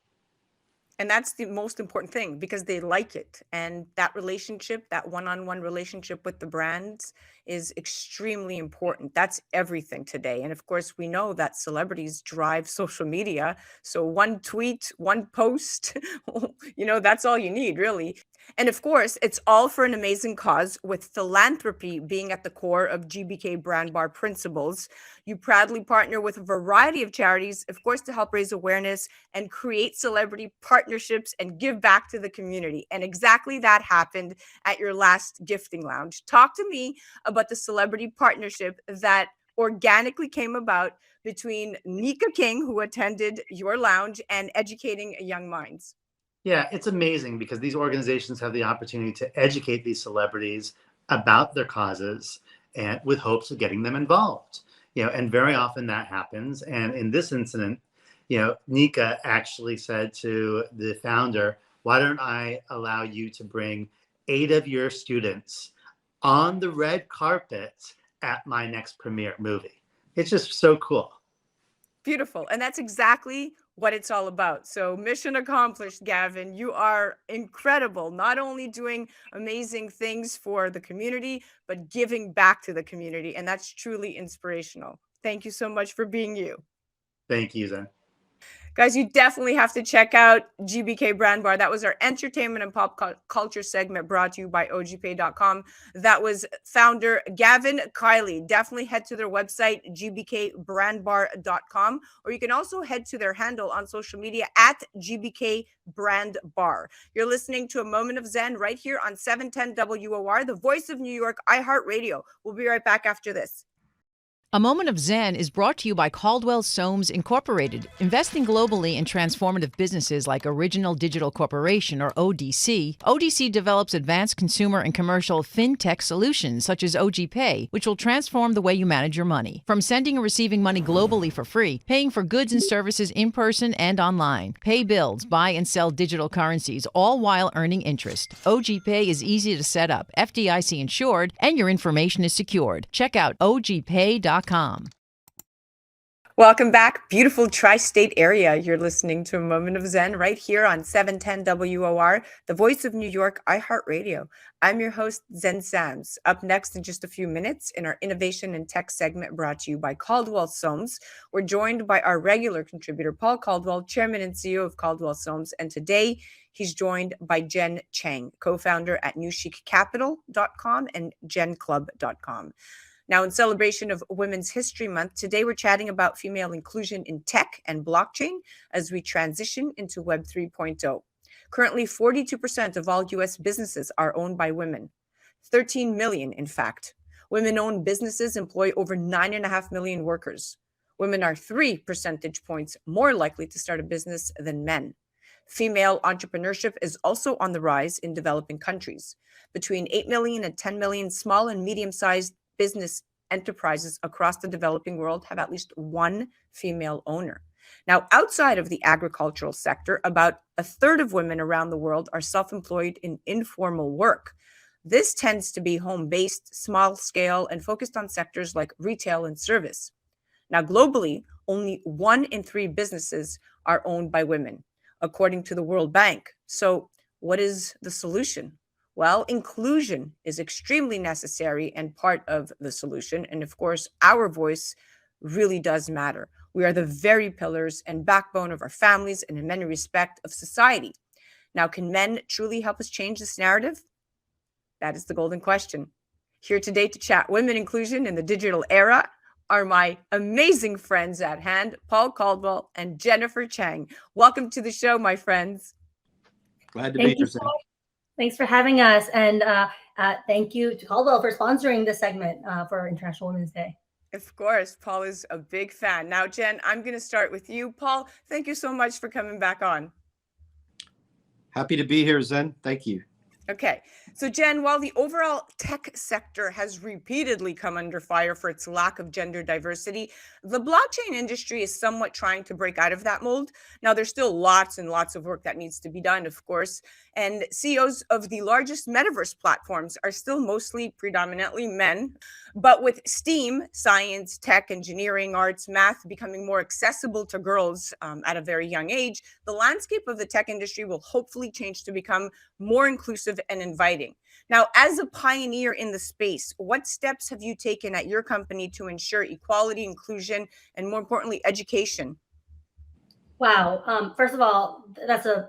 S2: And that's the most important thing, because they like it. And that relationship, that one-on-one relationship with the brands, is extremely important. That's everything today. And of course, we know that celebrities drive social media. So one tweet, one post, that's all you need, really. And of course, it's all for an amazing cause, with philanthropy being at the core of GBK Brand Bar principles. You proudly partner with a variety of charities, of course, to help raise awareness and create celebrity partnerships and give back to the community. And exactly that happened at your last gifting lounge. Talk to me about the celebrity partnership that organically came about between Nika King, who attended your lounge, and Educating Young Minds.
S16: Yeah, it's amazing, because these organizations have the opportunity to educate these celebrities about their causes, and with hopes of getting them involved. And very often that happens. And in this incident, Nika actually said to the founder, why don't I allow you to bring 8 of your students on the red carpet at my next premiere movie? It's just so cool.
S2: Beautiful. And that's exactly what it's all about. So mission accomplished, Gavin. You are incredible, not only doing amazing things for the community, but giving back to the community. And that's truly inspirational. Thank you so much for being you.
S16: Thank you, Zen.
S2: Guys, you definitely have to check out GBK Brand Bar. That was our entertainment and pop culture segment brought to you by ogpay.com. That was founder Gavin Keilly. Definitely head to their website, gbkbrandbar.com, or you can also head to their handle on social media at GBK Brand Bar. You're listening to A Moment of Zen right here on 710 WOR, the voice of New York, iHeart Radio. We'll be right back after this.
S3: A Moment of Zen is brought to you by Caldwell Soames Incorporated, investing globally in transformative businesses like Original Digital Corporation, or ODC. ODC develops advanced consumer and commercial fintech solutions such as OG Pay, which will transform the way you manage your money. From sending and receiving money globally for free, paying for goods and services in person and online, pay bills, buy and sell digital currencies, all while earning interest. OG Pay is easy to set up, FDIC insured, and your information is secured. Check out ogpay.com.
S2: Welcome back, beautiful tri-state area. You're listening to A Moment of Zen right here on 710 WOR, the voice of New York, iHeart Radio. I'm your host, Zen Sams. Up next in just a few minutes in our innovation and tech segment brought to you by Caldwell Soames, we're joined by our regular contributor, Paul Caldwell, chairman and CEO of Caldwell Soames. And today he's joined by Jenn Cheng, co-founder at newchiccapital.com and genclub.com. Now, in celebration of Women's History Month, today we're chatting about female inclusion in tech and blockchain as we transition into Web 3.0. Currently, 42% of all U.S. businesses are owned by women. 13 million, in fact. Women-owned businesses employ over 9.5 million workers. Women are 3 percentage points more likely to start a business than men. Female entrepreneurship is also on the rise in developing countries. Between 8 million and 10 million small and medium-sized business enterprises across the developing world have at least one female owner. Now, outside of the agricultural sector, about a third of women around the world are self-employed in informal work. This tends to be home-based, small scale, and focused on sectors like retail and service. Now, globally, only 1 in 3 businesses are owned by women, according to the World Bank. So what is the solution? Well, inclusion is extremely necessary and part of the solution. And of course, our voice really does matter. We are the very pillars and backbone of our families and in many respects of society. Now, can men truly help us change this narrative? That is the golden question. Here today to chat women inclusion in the digital era are my amazing friends at hand, Paul Caldwell and Jennifer Cheng. Welcome to the show, my friends.
S17: Glad to be here.
S18: Thanks for having us. And thank you to Caldwell for sponsoring this segment for International Women's Day.
S2: Of course, Paul is a big fan. Now, Jen, I'm going to start with you. Paul, thank you so much for coming back on.
S17: Happy to be here, Zen. Thank you.
S2: Okay. So, Jen, while the overall tech sector has repeatedly come under fire for its lack of gender diversity, the blockchain industry is somewhat trying to break out of that mold. Now, there's still lots and lots of work that needs to be done, of course. And CEOs of the largest metaverse platforms are still mostly predominantly men. But with STEAM, science, tech, engineering, arts, math becoming more accessible to girls at a very young age, the landscape of the tech industry will hopefully change to become more inclusive and inviting. Now, as a pioneer in the space, what steps have you taken at your company to ensure equality, inclusion, and more importantly, education?
S18: Wow. First of all, that's a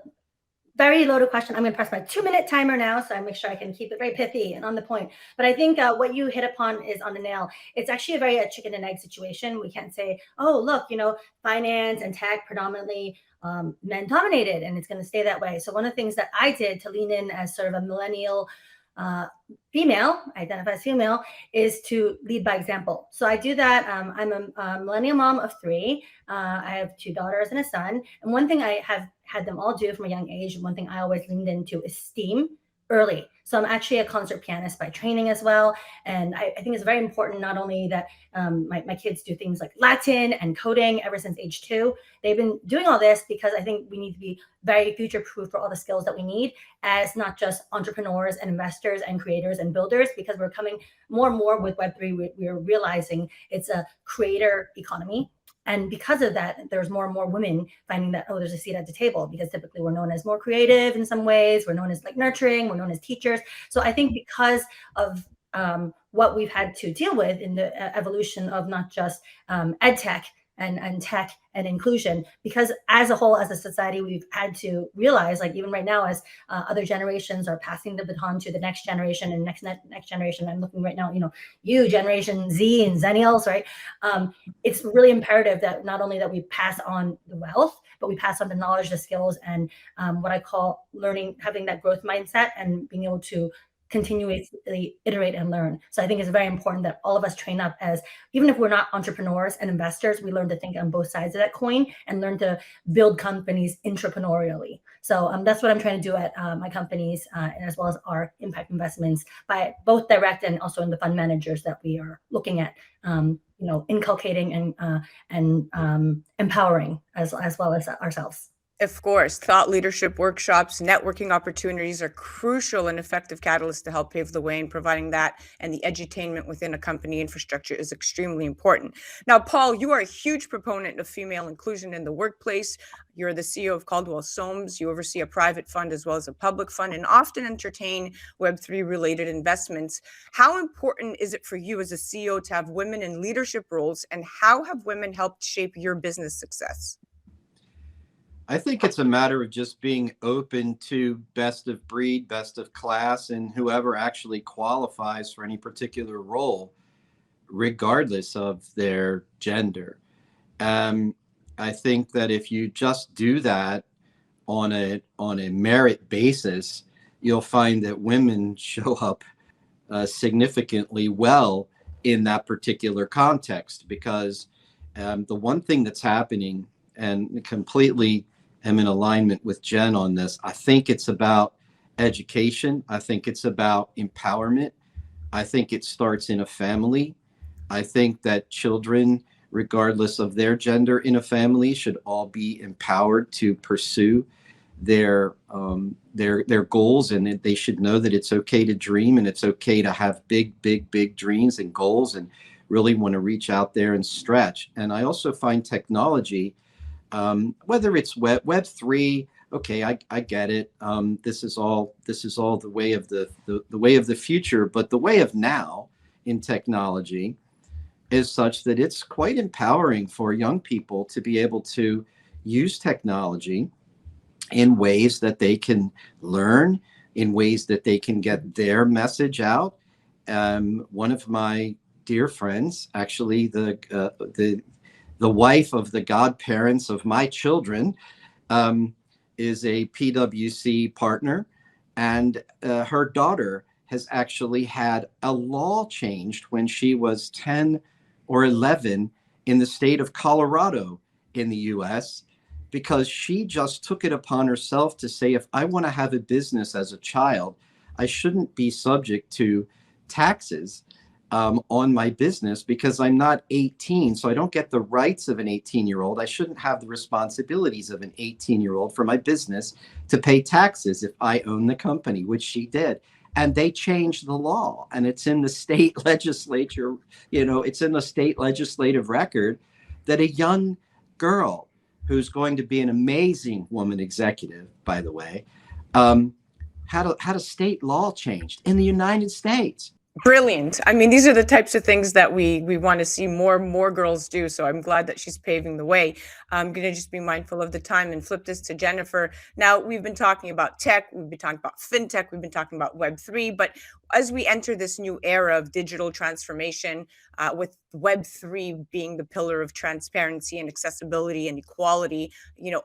S18: very loaded question. I'm going to press my 2-minute timer now, so I make sure I can keep it very pithy and on the point. But I think what you hit upon is on the nail. It's actually a very chicken and egg situation. We can't say, oh, look, finance and tech predominantly men dominated, and it's going to stay that way. So one of the things that I did to lean in as sort of a millennial female, identify as female, is to lead by example. So I do that. I'm a millennial mom of 3. I have 2 daughters and a son. And one thing I have had them all do from a young age, one thing I always leaned into is STEAM early. So I'm actually a concert pianist by training as well. And I think it's very important not only that my kids do things like Latin and coding ever since age 2. They've been doing all this because I think we need to be very future-proof for all the skills that we need as not just entrepreneurs and investors and creators and builders, because we're coming more and more with Web3. We're realizing it's a creator economy. And because of that, there's more and more women finding that, oh, there's a seat at the table, because typically we're known as more creative in some ways. We're known as like nurturing. We're known as teachers. So I think because of what we've had to deal with in the evolution of not just ed tech and tech and inclusion, because as a whole, as a society, we've had to realize, like even right now, as other generations are passing the baton to the next generation and next generation. I'm looking right now, you Generation Z and Zennials, right? It's really imperative that not only that we pass on the wealth, but we pass on the knowledge, the skills, and what I call learning, having that growth mindset and being able to continuously iterate and learn. So I think it's very important that all of us train up as, even if we're not entrepreneurs and investors, we learn to think on both sides of that coin and learn to build companies entrepreneurially. So that's what I'm trying to do at my companies, as well as our impact investments, by both direct and also in the fund managers that we are looking at, inculcating and empowering as well as ourselves.
S2: Of course, thought leadership workshops, networking opportunities are crucial and effective catalysts to help pave the way, and providing that and the edutainment within a company infrastructure is extremely important. Now, Paul, you are a huge proponent of female inclusion in the workplace. You're the CEO of Caldwell Soames. You oversee a private fund as well as a public fund, and often entertain Web3 related investments. How important is it for you as a CEO to have women in leadership roles, and how have women helped shape your business success?
S17: I think it's a matter of just being open to best of breed, best of class, and whoever actually qualifies for any particular role, regardless of their gender. I think that if you just do that on a merit basis, you'll find that women show up significantly well in that particular context, because the one thing that's happening, and completely am in alignment with Jenn on this, I think it's about education. I think it's about empowerment. I think it starts in a family. I think that children, regardless of their gender in a family, should all be empowered to pursue their goals, and they should know that it's okay to dream, and it's okay to have big dreams and goals, and really want to reach out there and stretch. And I also find technology, whether it's Web3, okay, I get it. This is all the way of the way of the future, but the way of now in technology is such that it's quite empowering for young people to be able to use technology in ways that they can learn, in ways that they can get their message out. One of my dear friends, actually the wife of the godparents of my children, is a PwC partner, and her daughter has actually had a law changed when she was 10 or 11 in the state of Colorado in the US, because she just took it upon herself to say, if I want to have a business as a child, I shouldn't be subject to taxes on my business because I'm not 18, so I don't get the rights of an 18-year-old. I shouldn't have the responsibilities of an 18-year-old for my business to pay taxes if I own the company, which she did. And they changed the law, and it's in the state legislature, it's in the state legislative record that a young girl who's going to be an amazing woman executive, by the way, had a state law changed in the United States.
S2: Brilliant. I mean, these are the types of things that we want to see more girls do. So I'm glad that she's paving the way. I'm going to just be mindful of the time and flip this to Jennifer. Now, we've been talking about tech. We've been talking about fintech. We've been talking about Web3. But as we enter this new era of digital transformation, with Web3 being the pillar of transparency and accessibility and equality,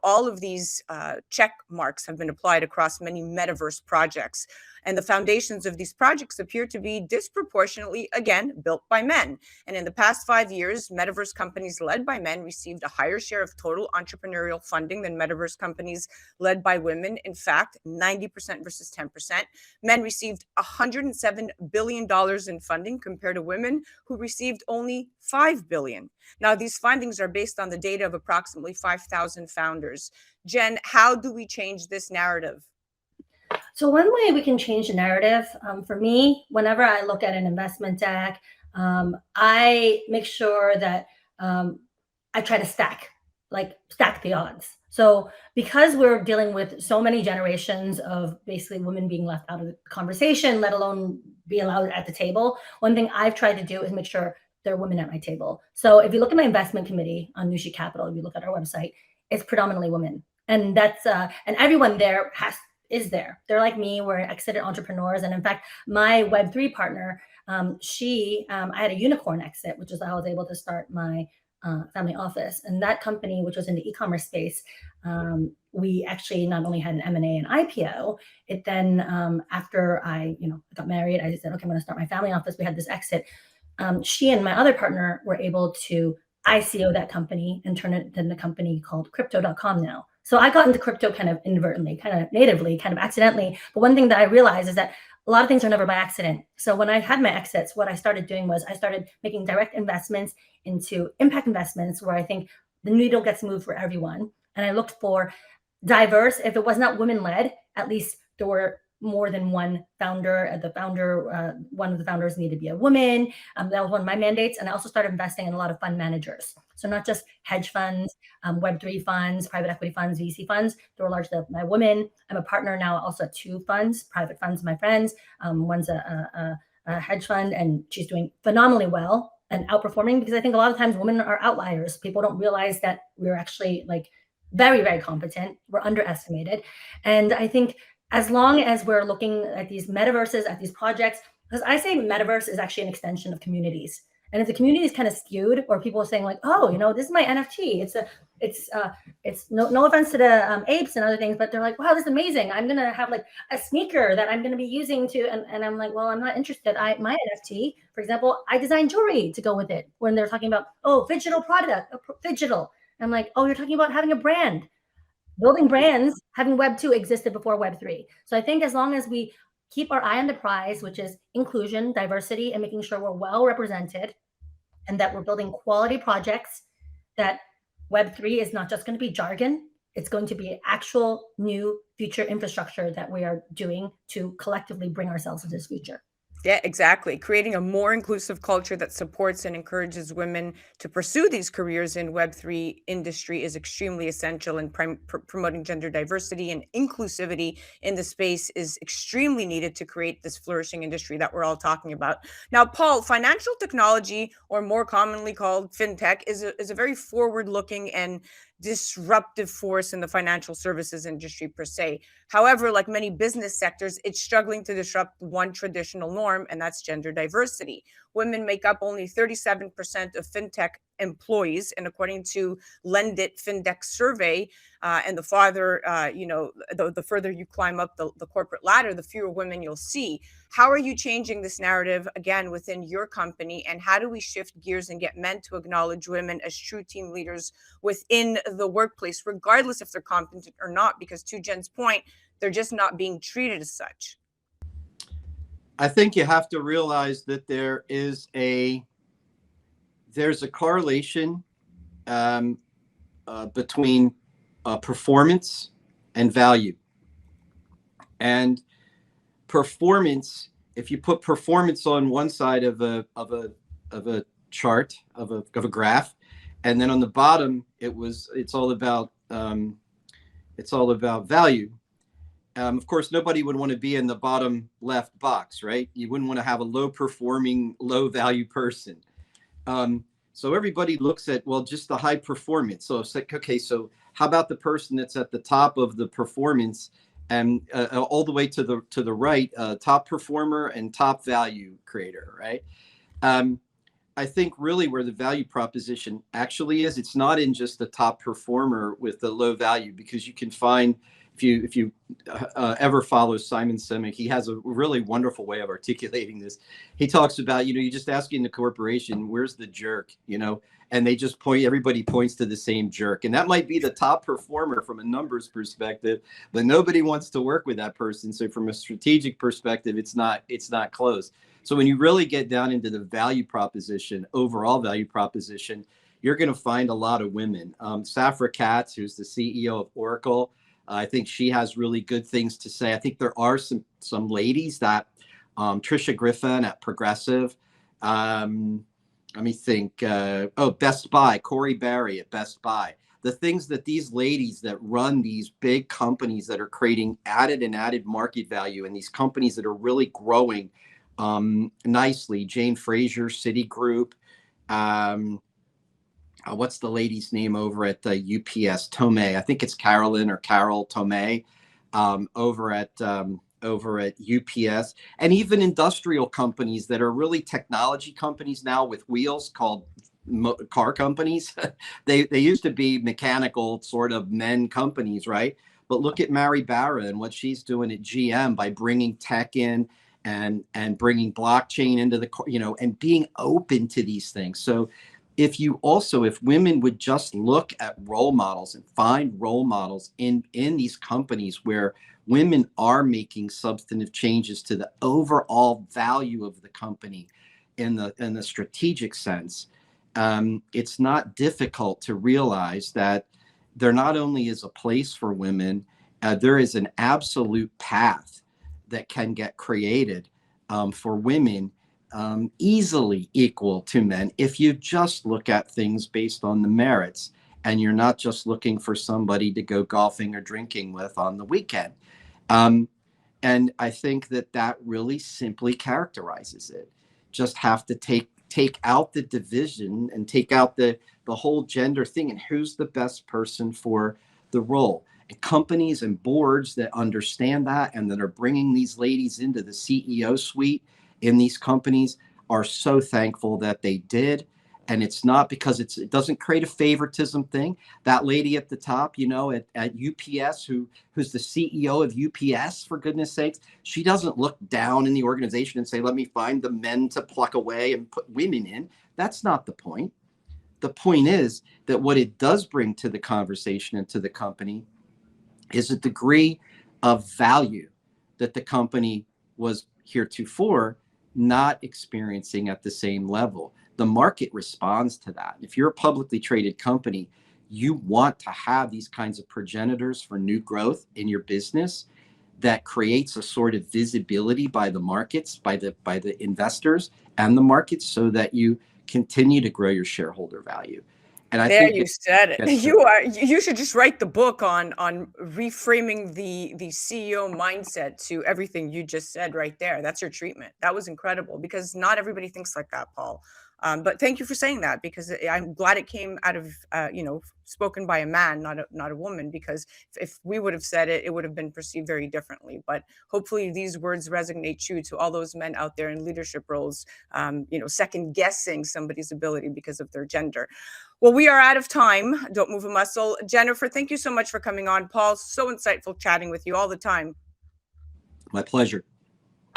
S2: all of these check marks have been applied across many metaverse projects. And the foundations of these projects appear to be disproportionately, again, built by men. And in the past 5 years, metaverse companies led by men received a higher share of total entrepreneurial funding than metaverse companies led by women. In fact, 90% versus 10%. Men received $107 billion in funding compared to women who received only $5 billion. Now, these findings are based on the data of approximately 5,000 founders. Jenn, how do we change this narrative?
S18: So one way we can change the narrative, for me, whenever I look at an investment deck, I make sure that I try to stack the odds. So because we're dealing with so many generations of basically women being left out of the conversation, let alone be allowed at the table, one thing I've tried to do is make sure there are women at my table. So if you look at my investment committee on New Chic Capital, if you look at our website, it's predominantly women. And that's and everyone there is there. They're like me, we're exited entrepreneurs. And in fact, my Web3 partner, I had a unicorn exit, which is how I was able to start my family office. And that company, which was in the e-commerce space, we actually not only had an M&A and IPO, it then after I got married, I said, okay, I'm going to start my family office. We had this exit. She and my other partner were able to ICO that company and turn it into a company called crypto.com now. So I got into crypto kind of inadvertently, kind of natively, kind of accidentally. But one thing that I realized is that a lot of things are never by accident. So when I had my exits, what I started doing was I started making direct investments into impact investments where I think the needle gets moved for everyone. And I looked for diverse, if it was not women-led, at least there were more than one founder. One of the founders needed to be a woman. That was one of my mandates. And I also started investing in a lot of fund managers. So not just hedge funds, Web3 funds, private equity funds, VC funds. They were largely by women. I'm a partner now also at 2 funds, private funds, my friends. One's a hedge fund, and she's doing phenomenally well and outperforming, because I think a lot of times women are outliers. People don't realize that we're actually very, very competent. We're underestimated. And I think as long as we're looking at these metaverses, at these projects, because I say metaverse is actually an extension of communities. And if the community is kind of skewed, or people are saying oh, this is my NFT. It's no offense to the apes and other things, but they're like, wow, this is amazing. I'm gonna have a sneaker that I'm gonna be using and I'm like, well, I'm not interested. My NFT, for example, I designed jewelry to go with it. When they're talking about digital product, digital, I'm like, oh, you're talking about having a brand. Building brands, having Web 2 existed before Web 3. So I think as long as we keep our eye on the prize, which is inclusion, diversity, and making sure we're well represented, and that we're building quality projects, that Web 3 is not just going to be jargon, it's going to be actual new future infrastructure that we are doing to collectively bring ourselves into this future.
S2: Yeah, exactly. Creating a more inclusive culture that supports and encourages women to pursue these careers in Web3 industry is extremely essential, and promoting gender diversity and inclusivity in the space is extremely needed to create this flourishing industry that we're all talking about. Now, Paul, financial technology, or more commonly called fintech, is a very forward-looking and disruptive force in the financial services industry per se. However, like many business sectors, it's struggling to disrupt one traditional norm, and that's gender diversity. Women make up only 37% of fintech employees, and according to Lendit Findex survey, and the farther, the further you climb up the corporate ladder, the fewer women you'll see. How are you changing this narrative again within your company, and how do we shift gears and get men to acknowledge women as true team leaders within the workplace, regardless if they're competent or not? Because to Jen's point, they're just not being treated as such.
S17: I think you have to realize that there's a correlation between performance and value. And performance, if you put performance on one side of a chart of a graph, and then on the bottom it's all about value. Of course, nobody would want to be in the bottom left box, right? You wouldn't want to have a low performing, low value person. So everybody looks at, well, just the high performance. So it's like, okay, so how about the person that's at the top of the performance and all the way to the right, top performer and top value creator, right? I think really where the value proposition actually is, it's not in just the top performer with the low value, because you can find, if you ever follow Simon Sinek, he has a really wonderful way of articulating this. He talks about, you just ask in the corporation, where's the jerk, and they just everybody points to the same jerk. And that might be the top performer from a numbers perspective, but nobody wants to work with that person. So from a strategic perspective, it's not close. So when you really get down into the value proposition, overall value proposition, you're going to find a lot of women. Safra Katz, who's the CEO of Oracle, I think she has really good things to say. I think there are some ladies that, Trisha Griffin at Progressive, let me think. Best Buy, Corey Barry at Best Buy. The things that these ladies that run these big companies that are creating added market value, and these companies that are really growing nicely. Jane Fraser, Citigroup. What's the lady's name over at the UPS? Tomei. I think it's Carolyn or Carol Tomei over at UPS, and even industrial companies that are really technology companies now with wheels called car companies. They used to be mechanical sort of men companies, right? But look at Mary Barra and what she's doing at GM by bringing tech in and bringing blockchain into the, and being open to these things. So if women would just look at role models and find role models in these companies where women are making substantive changes to the overall value of the company in the strategic sense, it's not difficult to realize that there not only is a place for women, there is an absolute path that can get created for women easily equal to men if you just look at things based on the merits and you're not just looking for somebody to go golfing or drinking with on the weekend. And I think that really simply characterizes it. Just have to take out the division and take out the whole gender thing and who's the best person for the role. And companies and boards that understand that and that are bringing these ladies into the CEO suite in these companies are so thankful that they did. And it's not because it doesn't create a favoritism thing. That lady at the top, at UPS, who's the CEO of UPS, for goodness sakes, she doesn't look down in the organization and say, let me find the men to pluck away and put women in. That's not the point. The point is that what it does bring to the conversation and to the company is a degree of value that the company was heretofore not experiencing at the same level. The market responds to that. If you're a publicly traded company, you want to have these kinds of progenitors for new growth in your business that creates a sort of visibility by the markets, by the investors and the markets, so that you continue to grow your shareholder value. And I think
S2: you said it. You should just write the book on reframing the CEO mindset to everything you just said right there. That's your treatment. That was incredible, because not everybody thinks like that, Paul. But thank you for saying that, because I'm glad it came out of, spoken by a man, not a woman, because if we would have said it, it would have been perceived very differently. But hopefully these words resonate true to all those men out there in leadership roles, second guessing somebody's ability because of their gender. Well, we are out of time. Don't move a muscle. Jennifer, thank you so much for coming on. Paul, so insightful chatting with you all the time.
S17: My pleasure.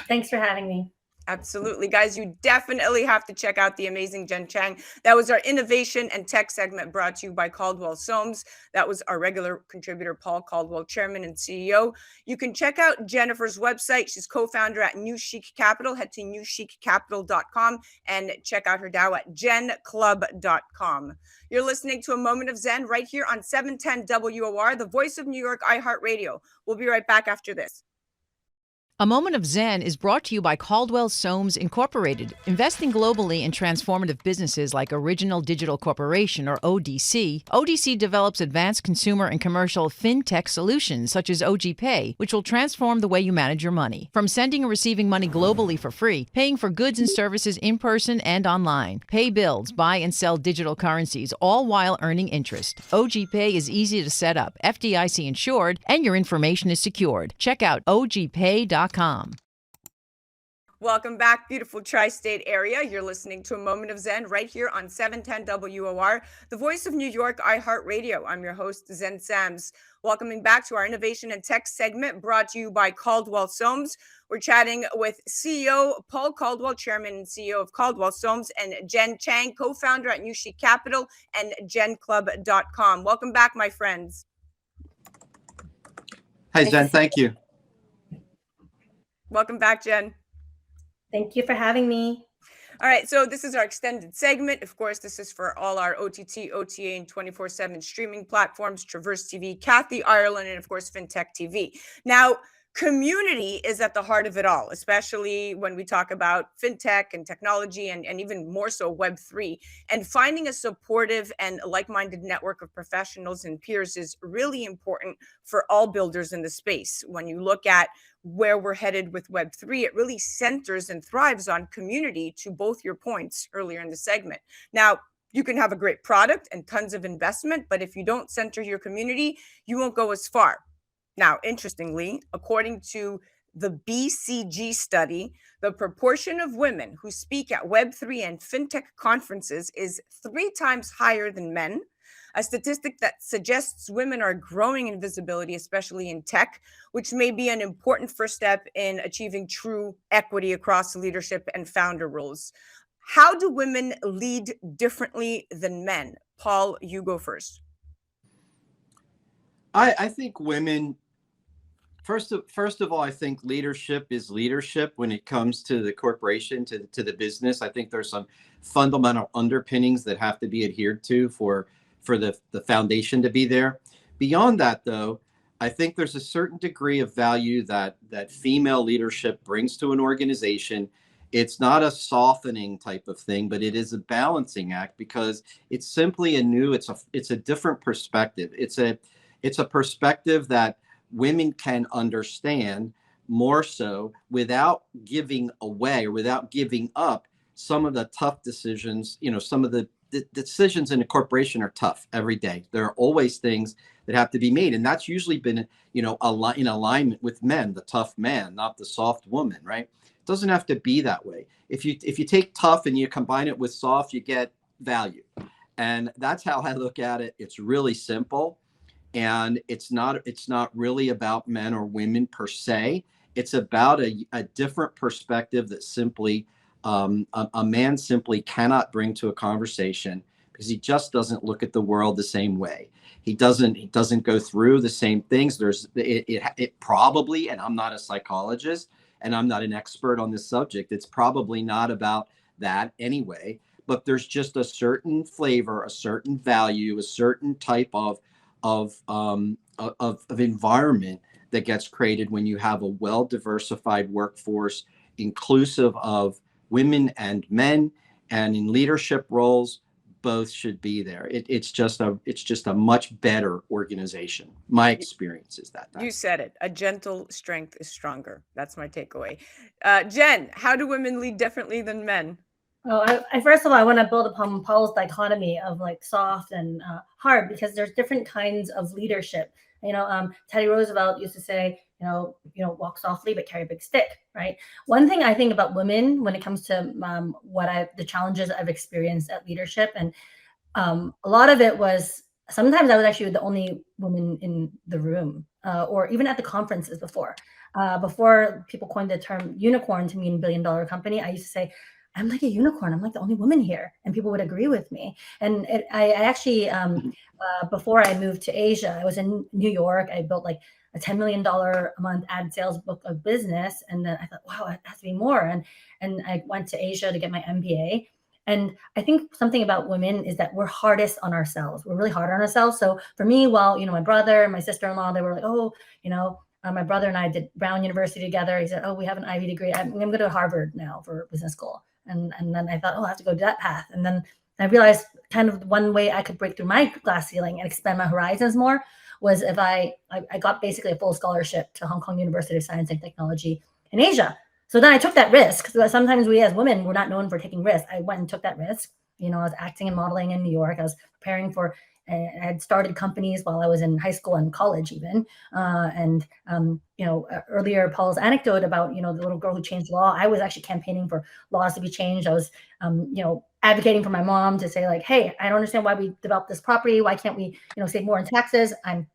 S18: Thanks for having me.
S2: Absolutely. Guys, you definitely have to check out the amazing Jenn Cheng. That was our innovation and tech segment, brought to you by Caldwell Soames. That was our regular contributor, Paul Caldwell, chairman and CEO. You can check out Jennifer's website. She's co-founder at New Chic Capital. Head to newchiccapital.com and check out her DAO at genclub.com. You're listening to A Moment of Zen right here on 710 WOR, the voice of New York, iHeart Radio. We'll be right back after this.
S3: A Moment of Zen is brought to you by Caldwell Soames Incorporated, investing globally in transformative businesses like Original Digital Corporation, or ODC. ODC develops advanced consumer and commercial fintech solutions such as OG Pay, which will transform the way you manage your money. From sending and receiving money globally for free, paying for goods and services in person and online, pay bills, buy and sell digital currencies, all while earning interest. OG Pay is easy to set up, FDIC insured, and your information is secured. Check out ogpay.com.
S2: Welcome back, beautiful tri-state area. You're listening to A Moment of Zen right here on 710 WOR, the voice of New York, iHeart Radio. I'm your host, Zen Sams. Welcoming back to our innovation and tech segment, brought to you by Caldwell Soames. We're chatting with CEO Paul Caldwell, chairman and CEO of Caldwell Soames, and Jenn Cheng, co-founder at New Chic Capital and genclub.com. Welcome back, my friends.
S17: Hi, Zen. Thank you.
S2: Welcome back, Jenn.
S18: Thank you for having me.
S2: All right, so this is our extended segment. Of course, this is for all our OTT, OTA, and 24/7 streaming platforms, Traverse TV, Kathy Ireland, and of course, FinTech TV. Now, Community is at the heart of it all, especially when we talk about fintech and technology and even more so Web3. And finding a supportive and like minded network of professionals and peers is really important for all builders in the space. When you look at where we're headed with Web3, it really centers and thrives on community, to both your points earlier in the segment. Now, you can have a great product and tons of investment, but if you don't center your community, you won't go as far. Now, interestingly, according to the BCG study, the proportion of women who speak at Web3 and fintech conferences is 3 times higher than men, a statistic that suggests women are growing in visibility, especially in tech, which may be an important first step in achieving true equity across leadership and founder roles. How do women lead differently than men? Paul, you go first.
S17: I think women, first of all, I think leadership is leadership when it comes to the corporation, to the business. I think there's some fundamental underpinnings that have to be adhered to for the foundation to be there. Beyond that, though, I think there's a certain degree of value that female leadership brings to an organization. It's not a softening type of thing, but it is a balancing act, because it's simply it's a different perspective. It's a perspective that women can understand more so without giving away or without giving up some of the tough decisions. Some of the decisions in a corporation are tough every day. There are always things that have to be made. And that's usually been, in alignment with men, the tough man, not the soft woman, right? It doesn't have to be that way. If you take tough and you combine it with soft, you get value. And that's how I look at it. It's really simple. And it's not really about men or women per se. It's about a different perspective that simply a man simply cannot bring to a conversation, because he just doesn't look at the world the same way. He doesn't go through the same things. It probably, and I'm not a psychologist and I'm not an expert on this subject, it's probably not about that anyway, but there's just a certain flavor, a certain value, a certain type of environment that gets created when you have a well-diversified workforce, inclusive of women and men, and in leadership roles, both should be there. It's just a much better organization. My experience is that.
S2: You said it. A gentle strength is stronger. That's my takeaway. Jen, how do women lead differently than men?
S18: Oh, first of all, I want to build upon Paul's dichotomy of like soft and hard, because there's different kinds of leadership. Teddy Roosevelt used to say, walk softly but carry a big stick, right? One thing I think about women when it comes to the challenges I've experienced at leadership, and a lot of it was, sometimes I was actually the only woman in the room, or even at the conferences before people coined the term unicorn to mean $1 billion company. I used to say, I'm like a unicorn. I'm like the only woman here. And people would agree with me. And I actually, before I moved to Asia, I was in New York. I built like a $10 million a month ad sales book of business. And then I thought, wow, it has to be more. And I went to Asia to get my MBA. And I think something about women is that we're hardest on ourselves. We're really hard on ourselves. So for me, my brother and my sister-in-law, they were like, my brother and I did Brown University together. He said, oh, we have an Ivy degree. I'm going to go to Harvard now for business school. And then I thought, I have to go that path. And then I realized kind of one way I could break through my glass ceiling and expand my horizons more was if I got basically a full scholarship to Hong Kong University of Science and Technology in Asia. So then I took that risk. So sometimes we as women, we're not known for taking risks. I went and took that risk. I was acting and modeling in New York. I was preparing for, I had started companies while I was in high school and college even. Earlier Paul's anecdote about, the little girl who changed law, I was actually campaigning for laws to be changed. I was, advocating for my mom to say like, hey, I don't understand why we developed this property. Why can't we, save more in taxes? I'm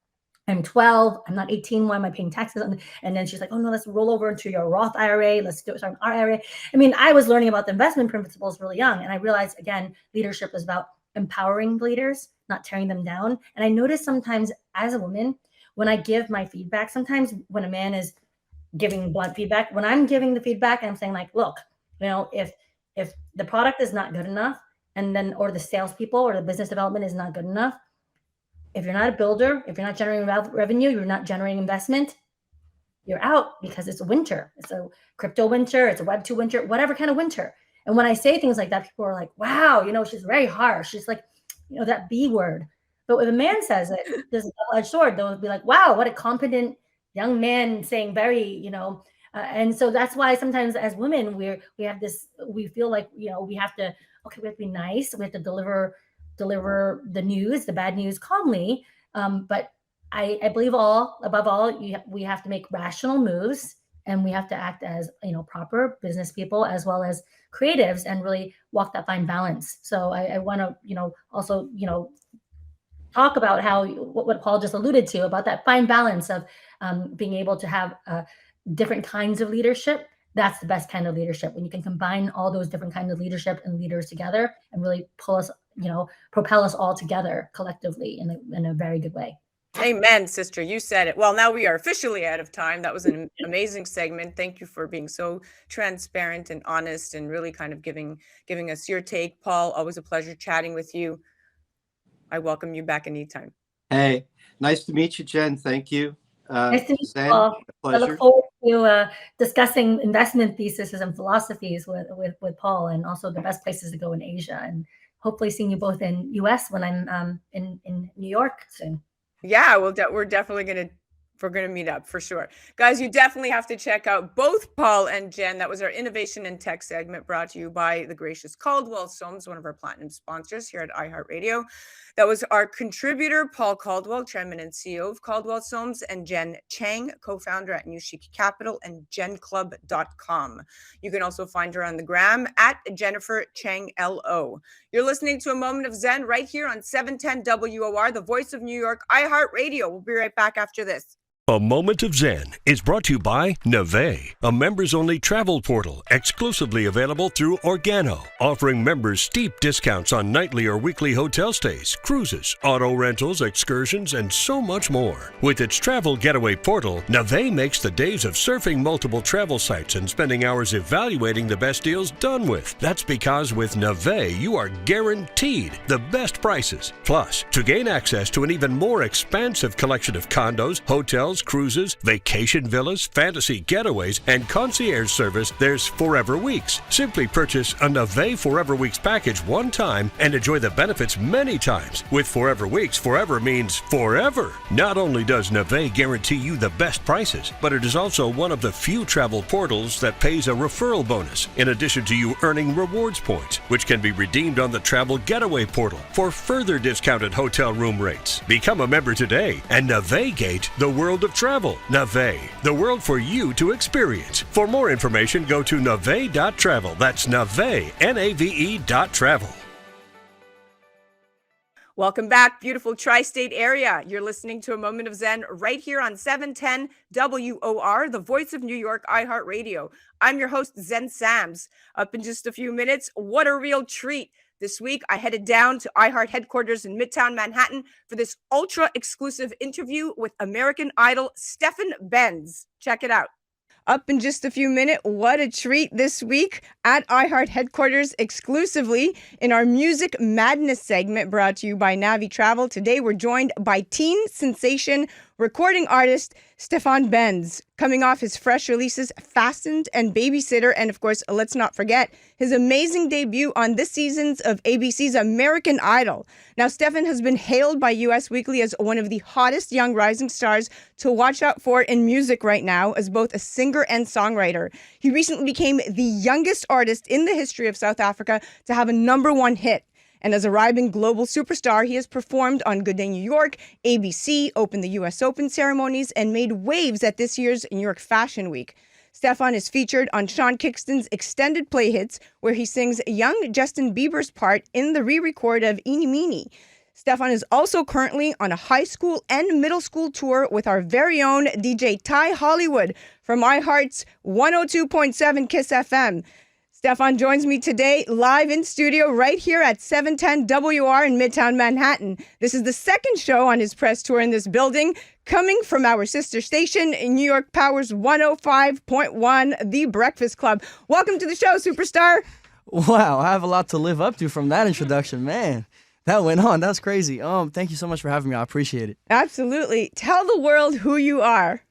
S18: 12. I'm not 18. Why am I paying taxes? And then she's like, oh no, let's roll over into your Roth IRA. Let's do it on our IRA. I mean, I was learning about the investment principles really young. And I realized, again, leadership is about empowering leaders, not tearing them down. And I noticed sometimes as a woman, when I give my feedback, sometimes when a man is giving blunt feedback, when I'm giving the feedback, I'm saying like, look, if the product is not good enough, or the salespeople or the business development is not good enough, if you're not a builder, if you're not generating revenue, you're not generating investment, you're out because it's winter. It's a crypto winter, it's a Web2 winter, whatever kind of winter. And when I say things like that, people are like, wow, she's very harsh. She's like, that B word. But when a man says it, there's a double-edged sword. They'll be like, wow, what a competent young man saying very, and so that's why sometimes as women, we feel like, we have to be nice. We have to deliver the news, the bad news calmly. But I believe above all, we have to make rational moves, and we have to act as, proper business people as well as creatives, and really walk that fine balance. So I want to, also, talk about how what Paul just alluded to about that fine balance of being able to have different kinds of leadership. That's the best kind of leadership, when you can combine all those different kinds of leadership and leaders together and really propel us all together collectively in a very good way.
S2: Amen, sister. You said it. Well, now we are officially out of time. That was an amazing segment. Thank you for being so transparent and honest, and really kind of giving us your take. Paul, always a pleasure chatting with you. I welcome you back anytime.
S17: Hey, nice to meet you, Jen. Thank you.
S18: Nice to meet you,
S17: Zen,
S18: Paul.
S17: pleasure.
S18: I look forward to discussing investment theses and philosophies with Paul, and also the best places to go in Asia, and hopefully seeing you both in US when I'm in New York soon.
S2: Yeah, we're definitely we're going to meet up for sure. Guys, you definitely have to check out both Paul and Jen. That was our Innovation and Tech segment, brought to you by the gracious Caldwell Soames, one of our platinum sponsors here at iHeartRadio. That was our contributor, Paul Caldwell, Chairman and CEO of Caldwell Soames, and Jenn Cheng, co-founder at New Chic Capital and GenClub.com. You can also find her on the gram at Jennifer Cheng LO. You're listening to A Moment of Zen right here on 710 WOR, the voice of New York, iHeartRadio. We'll be right back after this.
S1: A Moment of Zen is brought to you by Nave, a members-only travel portal exclusively available through Organo, offering members steep discounts on nightly or weekly hotel stays, cruises, auto rentals, excursions, and so much more. With its travel getaway portal, Nave makes the days of surfing multiple travel sites and spending hours evaluating the best deals done with. That's because with Nave, you are guaranteed the best prices. Plus, to gain access to an even more expansive collection of condos, hotels, cruises, vacation villas, fantasy getaways, and concierge service, there's Forever Weeks. Simply purchase a Nave Forever Weeks package one time and enjoy the benefits many times. With Forever Weeks, forever means forever. Not only does Nave guarantee you the best prices, but it is also one of the few travel portals that pays a referral bonus, in addition to you earning rewards points, which can be redeemed on the Travel Getaway portal for further discounted hotel room rates. Become a member today and navigate the world of travel. Nave, the world for you to experience. For more information, go to nave.travel. That's nave, Nave.travel.
S2: Welcome back, beautiful tri-state area. You're listening to A Moment of Zen right here on 710 WOR, the voice of New York, iHeartRadio. I'm your host, Zen Sams. Up in just a few minutes, what a real treat. This week, I headed down to iHeart headquarters in Midtown Manhattan for this ultra-exclusive interview with American Idol Stephan Benz. Check it out. Up in just a few minutes, what a treat this week at iHeart headquarters exclusively in our Music Madness segment brought to you by Navi Travel. Today, we're joined by teen sensation recording artist Stephan Benz, coming off his fresh releases Fastened and Babysitter, and of course, let's not forget his amazing debut on this season's of ABC's American Idol. Now, Stephan has been hailed by US Weekly as one of the hottest young rising stars to watch out for in music right now, as both a singer and songwriter. He recently became the youngest artist in the history of South Africa to have a #1 hit. And as a rising global superstar, he has performed on Good Day New York, ABC, opened the US Open ceremonies, and made waves at this year's New York Fashion Week. Stephan is featured on Sean Kingston's extended play hits, where he sings young Justin Bieber's part in the re-record of Eeny Meeny. Stephan is also currently on a high school and middle school tour with our very own DJ Ty Hollywood from iHeart's 102.7 KISS FM. Stephan joins me today live in studio right here at 710 WOR in Midtown Manhattan. This is the second show on his press tour in this building, coming from our sister station in New York Power's 105.1, The Breakfast Club. Welcome to the show, superstar.
S19: Wow, I have a lot to live up to from that introduction, man. That went on. That's crazy. Thank you so much for having me. I appreciate it.
S2: Absolutely. Tell the world who you are.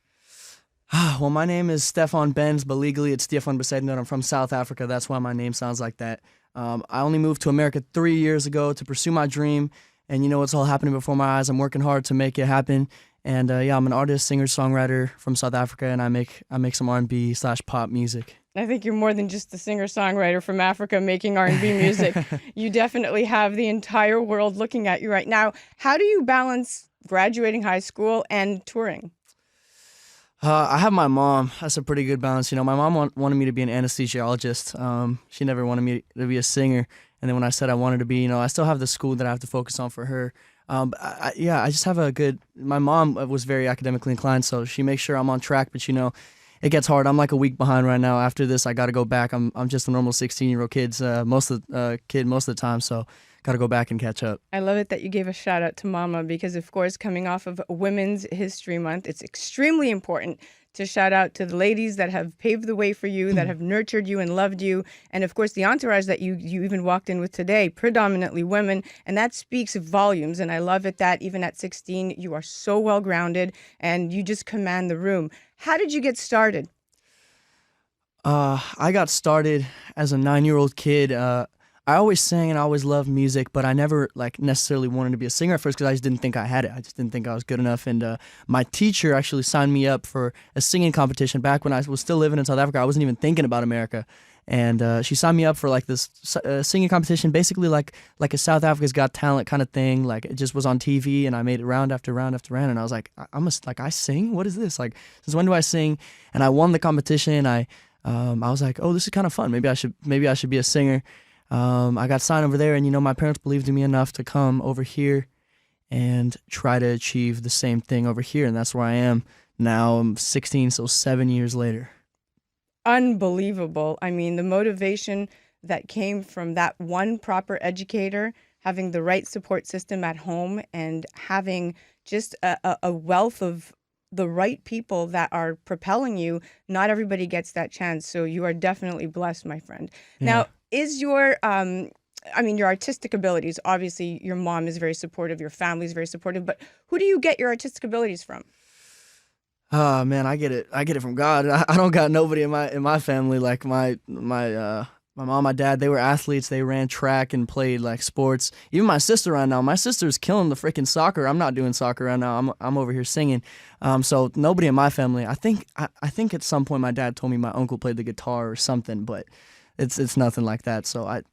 S19: Well, my name is Stefan Benz, but legally it's Stefan Besednot. I'm from South Africa. That's why my name sounds like that. I only moved to America 3 years ago to pursue my dream, and it's all happening before my eyes. I'm working hard to make it happen, and I'm an artist, singer, songwriter from South Africa, and I make some R&B/pop music.
S2: I think you're more than just the singer-songwriter from Africa making R&B music. You definitely have the entire world looking at you right now. How do you balance graduating high school and touring?
S19: I have my mom. That's a pretty good balance. My mom wanted me to be an anesthesiologist. She never wanted me to be a singer. And then when I said I wanted to be, I still have the school that I have to focus on for her. But I just have my mom was very academically inclined, so she makes sure I'm on track. But it gets hard. I'm like a week behind right now. After this, I got to go back. I'm just a normal 16-year-old kid most of the time. So got to go back and catch up.
S2: I love it that you gave a shout out to Mama because, of course, coming off of Women's History Month, it's extremely important to shout out to the ladies that have paved the way for you, that have nurtured you and loved you. And, of course, the entourage that you even walked in with today, predominantly women. And that speaks volumes. And I love it that even at 16, you are so well-grounded and you just command the room. How did you get started?
S19: I got started as a 9-year-old kid. I always sang and I always loved music, but I never necessarily wanted to be a singer at first because I just didn't think I had it. I just didn't think I was good enough. And my teacher actually signed me up for a singing competition back when I was still living in South Africa. I wasn't even thinking about America. And she signed me up for this singing competition, basically like a South Africa's Got Talent kind of thing. It just was on TV, and I made it round after round after round. And I was like, I sing? What is this? Since when do I sing? And I won the competition. I was like, oh, this is kind of fun. Maybe I should be a singer. I got signed over there, and my parents believed in me enough to come over here and try to achieve the same thing over here, and that's where I am now. I'm 16, so 7 years later.
S2: Unbelievable. I mean, the motivation that came from that one proper educator, having the right support system at home, and having just a wealth of the right people that are propelling you. Not everybody gets that chance, so you are definitely blessed, my friend.
S19: Yeah.
S2: Now, is your your artistic abilities, obviously your mom is very supportive, your family is very supportive, but who do you get your artistic abilities from?
S19: Oh man, I get it from God. I don't got nobody in my family. Like my mom, my dad, they were athletes. They ran track and played sports. Even my sister right now, my sister's killing the freaking soccer. I'm not doing soccer right now. I'm over here singing. So nobody in my family. I think at some point my dad told me my uncle played the guitar or something, but it's nothing like that. So it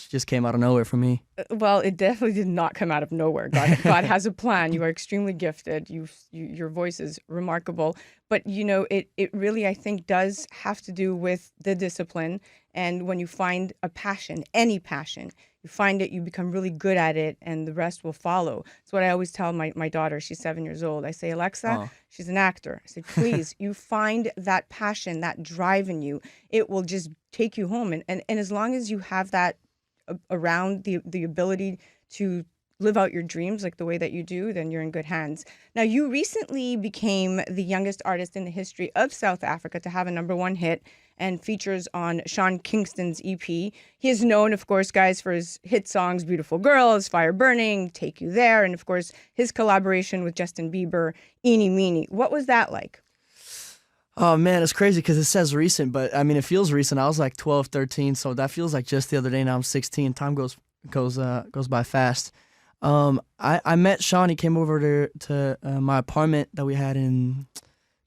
S19: just came out of nowhere for me.
S2: Well, it definitely did not come out of nowhere. God has a plan. You are extremely gifted. Your voice is remarkable. But, it really, I think, does have to do with the discipline. And when you find a passion, any passion, you find it, you become really good at it, and the rest will follow. It's what I always tell my daughter. She's 7 years old. I say, Alexa, she's an actor. I say, please, you find that passion, that drive in you. It will just take you home. And as long as you have that around the ability to live out your dreams like the way that you do, then you're in good hands. Now, you recently became the youngest artist in the history of South Africa to have a #1 hit and features on Sean Kingston's EP. He is known, of course, guys, for his hit songs Beautiful Girls, Fire Burning, Take You There, and, of course, his collaboration with Justin Bieber, Eenie Meenie. What was that like?
S19: Oh man, it's crazy because it says recent, but I mean it feels recent. I was 12, 13, so that feels like just the other day. Now I'm 16. Time goes by fast. I met Sean. He came over to my apartment that we had in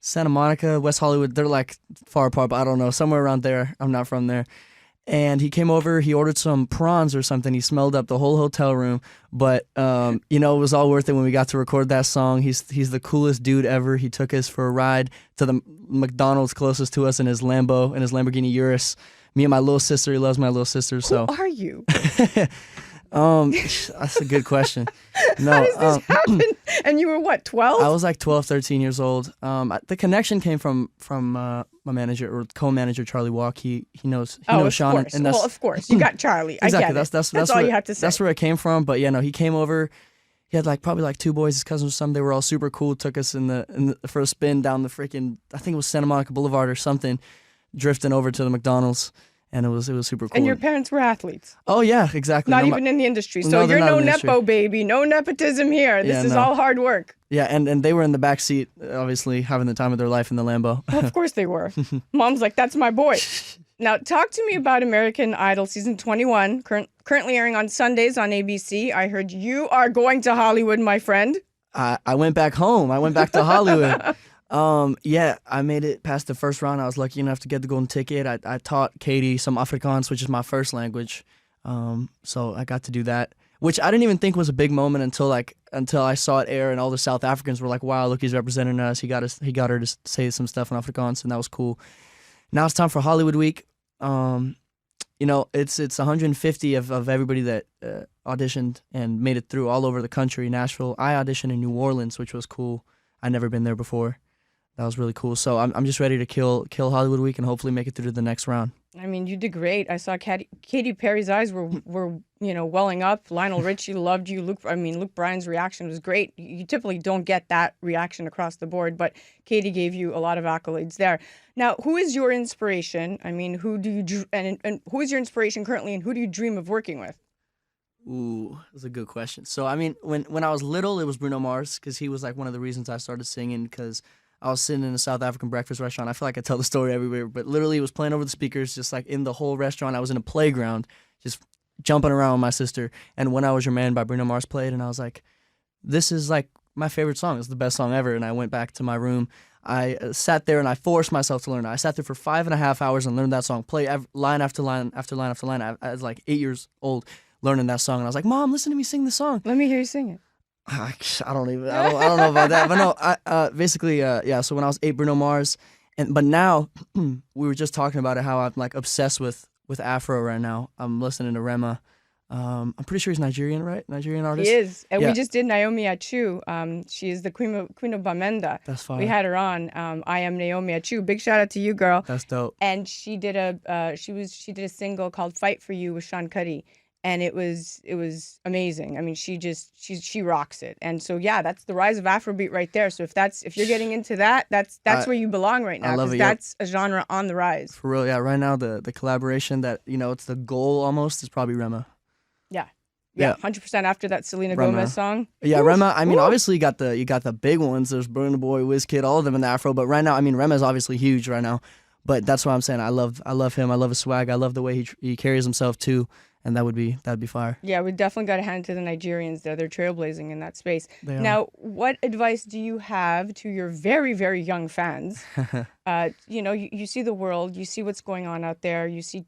S19: Santa Monica, West Hollywood. They're far apart, but I don't know, somewhere around there. I'm not from there. And he came over, he ordered some prawns or something. He smelled up the whole hotel room. But, it was all worth it when we got to record that song. He's the coolest dude ever. He took us for a ride to the McDonald's closest to us in his Lambo, in his Lamborghini Urus. Me and my little sister, he loves my little sister. So.
S2: Who are you?
S19: That's a good question. No,
S2: how does this happen? And you were what, 12?
S19: I was 12, 13 years old. The connection came from my manager or co-manager Charlie Walk. He knows Sean.
S2: Course.
S19: And that's,
S2: of course, you got Charlie.
S19: Exactly.
S2: I get
S19: That's
S2: all
S19: where,
S2: you have to say.
S19: That's where it came from. But yeah, no, he came over. He had probably 2 boys, his cousins or something. They were all super cool. Took us in the first spin down the freaking, I think it was Santa Monica Boulevard or something, drifting over to the McDonald's. and it was super cool.
S2: And your parents were athletes.
S19: Oh yeah, exactly.
S2: Not even in the industry. So you're no nepo baby, no nepotism here. This is all hard work.
S19: Yeah, and they were in the back seat, obviously having the time of their life in the Lambo.
S2: Well, of course they were. Mom's like, that's my boy. Now, talk to me about American Idol season 21, currently airing on Sundays on ABC. I heard you are going to Hollywood, my friend.
S19: I went back home. I went back to Hollywood. Yeah, I made it past the first round. I was lucky enough to get the golden ticket. I taught Katie some Afrikaans, which is my first language. So I got to do that, which I didn't even think was a big moment until I saw it air, and all the South Africans were like, "Wow, look, he's representing us. He got her to say some stuff in Afrikaans," and that was cool. Now it's time for Hollywood Week. It's 150 of everybody that auditioned and made it through all over the country. Nashville. I auditioned in New Orleans, which was cool. I'd never been there before. That was really cool. So I'm just ready to kill Hollywood Week and hopefully make it through to the next round.
S2: I mean, you did great. I saw Katy Perry's eyes were welling up. Lionel Richie loved you. Luke Bryan's reaction was great. You typically don't get that reaction across the board, but Katy gave you a lot of accolades there. Now, who is your inspiration? I mean, who is your inspiration currently, and who do you dream of working with?
S19: Ooh, that's a good question. So, I mean, when I was little, it was Bruno Mars, because he was like one of the reasons I started singing, because I was sitting in a South African breakfast restaurant. I feel like I tell the story everywhere, but literally it was playing over the speakers, just like in the whole restaurant. I was in a playground, just jumping around with my sister. And When I Was Your Man by Bruno Mars played, and I was like, this is like my favorite song. It's the best song ever. And I went back to my room. I sat there and I forced myself to learn it. I sat there for 5.5 hours and learned that song, play line after line after line after line. I was like 8 years old learning that song. And I was like, Mom, listen to me sing the song.
S2: Let me hear you sing it.
S19: I don't know about that, but no, basically, so when I was 8, Bruno Mars, but now, we were just talking about it, how I'm like obsessed with Afro right now. I'm listening to Rema. I'm pretty sure he's Nigerian, right? Nigerian artist?
S2: He is, and we just did Naomi Achu. She is the Queen of Bamenda.
S19: That's fine.
S2: We had her on, I Am Naomi Achu. Big shout out to you, girl.
S19: That's dope.
S2: And she did she did a single called Fight For You with Sean Cuddy. And it was amazing. I mean, she rocks it. And so yeah, that's the rise of Afrobeat right there. So if you're getting into that, that's where you belong right now.
S19: I love it.
S2: That's a genre on the rise.
S19: For real, yeah. Right now, the collaboration that it's the goal almost is probably Rema.
S2: Yeah, 100% after that Selena Gomez song.
S19: Yeah, Rema. I mean, obviously you got the big ones. There's Burna Boy, Wizkid, all of them in the Afro. But right now, I mean, Rema's obviously huge right now. But that's what I'm saying. I love him. I love his swag. I love the way he carries himself too. And that'd be fire.
S2: Yeah, we definitely got to hand it to the Nigerians there. They're trailblazing in that space.
S19: They are.
S2: Now, what advice do you have to your very, very young fans? You see the world, you see what's going on out there, you see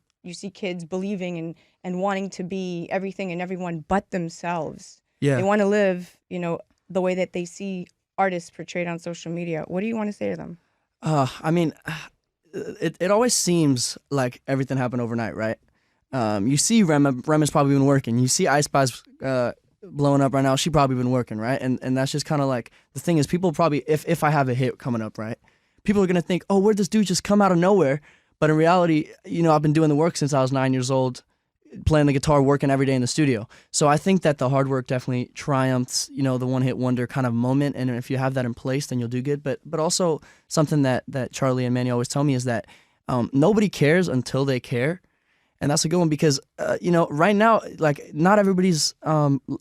S2: kids believing and wanting to be everything and everyone but themselves.
S19: Yeah.
S2: They want to live, the way that they see artists portrayed on social media. What do you want to say to them?
S19: I mean, it always seems like everything happened overnight, right? You see Rema's probably been working. You see Ice Spice blowing up right now. She probably been working, right? And that's just kind of like, the thing is, people probably, if I have a hit coming up, right? People are going to think, oh, where'd this dude just come out of nowhere? But in reality, I've been doing the work since I was 9 years old, playing the guitar, working every day in the studio. So I think that the hard work definitely triumphs, the one-hit wonder kind of moment. And if you have that in place, then you'll do good. But also something that Charlie and Manny always tell me is that nobody cares until they care. And that's a good one because, right now, like, not everybody's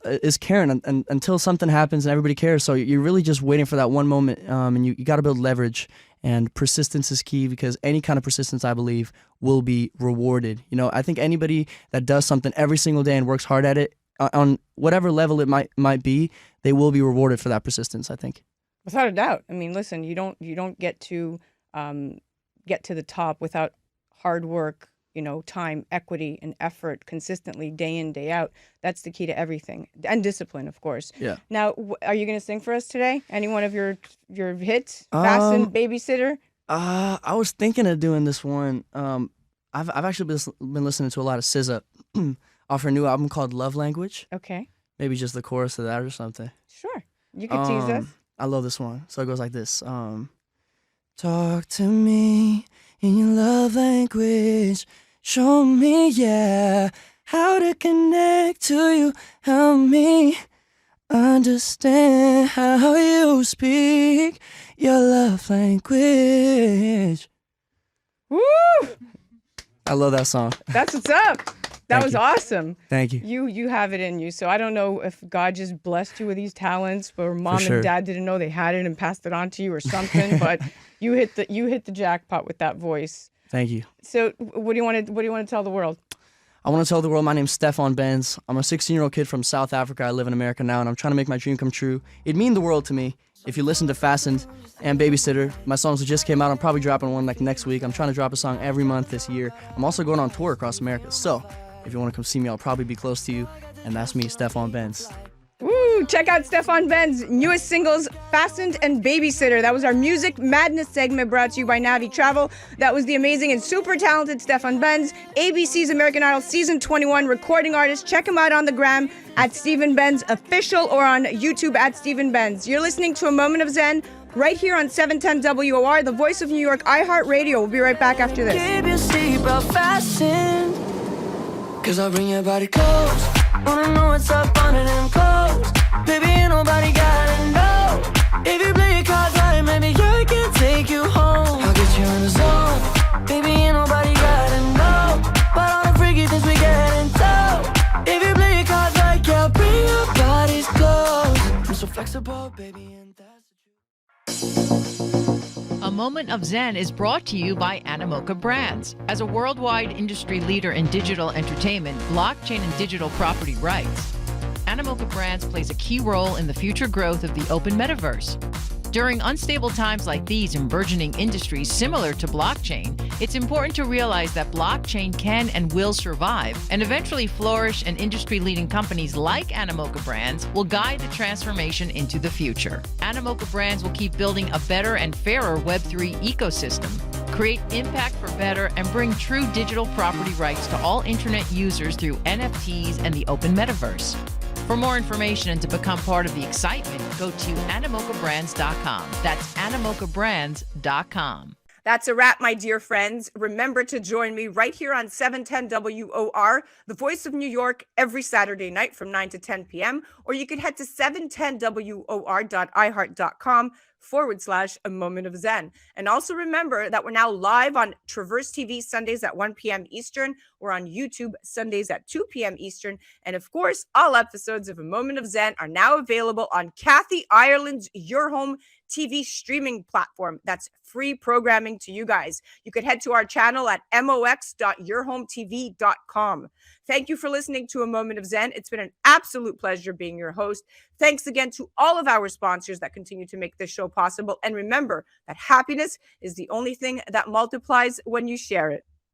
S19: is caring until something happens and everybody cares. So you're really just waiting for that one moment, and you got to build leverage. And persistence is key, because any kind of persistence, I believe, will be rewarded. I think anybody that does something every single day and works hard at it, on whatever level it might be, they will be rewarded for that persistence, I think.
S2: Without a doubt. I mean, listen, you don't get to the top without hard work. Time, equity, and effort consistently, day in, day out. That's the key to everything. And discipline, of course.
S19: Yeah.
S2: Now, are you going to sing for us today? Any one of your hits? Fasten, Babysitter?
S19: I was thinking of doing this one. I've actually been listening to a lot of SZA off her new album called Love Language.
S2: Okay.
S19: Maybe just the chorus of that or something.
S2: Sure. You can tease us.
S19: I love this one. So it goes like this. Talk to me in your love language. Show me, yeah, how to connect to you. Help me understand how you speak your love language.
S2: Woo!
S19: I love that song.
S2: That's what's up. That was awesome.
S19: Thank you.
S2: You have it in you. So I don't know if God just blessed you with these talents, or mom
S19: sure.
S2: and dad didn't know they had it and passed it on to you or something. But you hit the jackpot with that voice.
S19: Thank you.
S2: So what do you want to tell the world?
S19: I want to tell the world my name's Stefan Benz. I'm a 16-year-old kid from South Africa. I live in America now, and I'm trying to make my dream come true. It'd mean the world to me if you listen to Fastened and Babysitter. My songs that just came out, I'm probably dropping one like next week. I'm trying to drop a song every month this year. I'm also going on tour across America. So if you want to come see me, I'll probably be close to you. And that's me, Stefan Benz.
S2: Woo! Check out Stefan Benz's newest singles, Fastened and Babysitter. That was our Music Madness segment brought to you by Navi Travel. That was the amazing and super talented Stefan Benz, ABC's American Idol Season 21 recording artist. Check him out on the gram at Stephen Benz Official or on YouTube at Stephen Benz. You're listening to A Moment of Zen right here on 710 WOR, the voice of New York, iHeart Radio. We'll be right back after this.
S20: Keep your seatbelt fastened, 'cause I'll bring your body close. Wanna know what's up under them clothes. Baby, ain't nobody gotta know. If you play your cards right, maybe I can take you home. I'll get you in the zone. Baby, ain't nobody gotta know. But all the freaky things we get into. If you play your cards right, yeah, bring your bodies close. I'm so flexible, baby, and that's the truth.
S3: A Moment of Zen is brought to you by Animoca Brands. As a worldwide industry leader in digital entertainment, blockchain, and digital property rights, Animoca Brands plays a key role in the future growth of the open metaverse. During unstable times like these in burgeoning industries similar to blockchain, it's important to realize that blockchain can and will survive and eventually flourish, and industry-leading companies like Animoca Brands will guide the transformation into the future. Animoca Brands will keep building a better and fairer Web3 ecosystem, create impact for better, and bring true digital property rights to all internet users through NFTs and the open metaverse. For more information and to become part of the excitement, go to animocabrands.com. That's animocabrands.com.
S2: That's a wrap, my dear friends. Remember to join me right here on 710 WOR, the voice of New York, every Saturday night from 9 to 10 p.m. Or you could head to 710WOR.iHeart.com/A Moment of Zen. And also remember that we're now live on Traverse TV Sundays at 1 p.m. Eastern. We're on YouTube Sundays at 2 p.m. Eastern. And of course, all episodes of A Moment of Zen are now available on Kathy Ireland's Your Home TV streaming platform. That's free programming to you guys. You could head to our channel at mox.yourhometv.com. Thank you for listening to A Moment of Zen. It's been an absolute pleasure being your host. Thanks again to all of our sponsors that continue to make this show possible. And remember that happiness is the only thing that multiplies when you share it.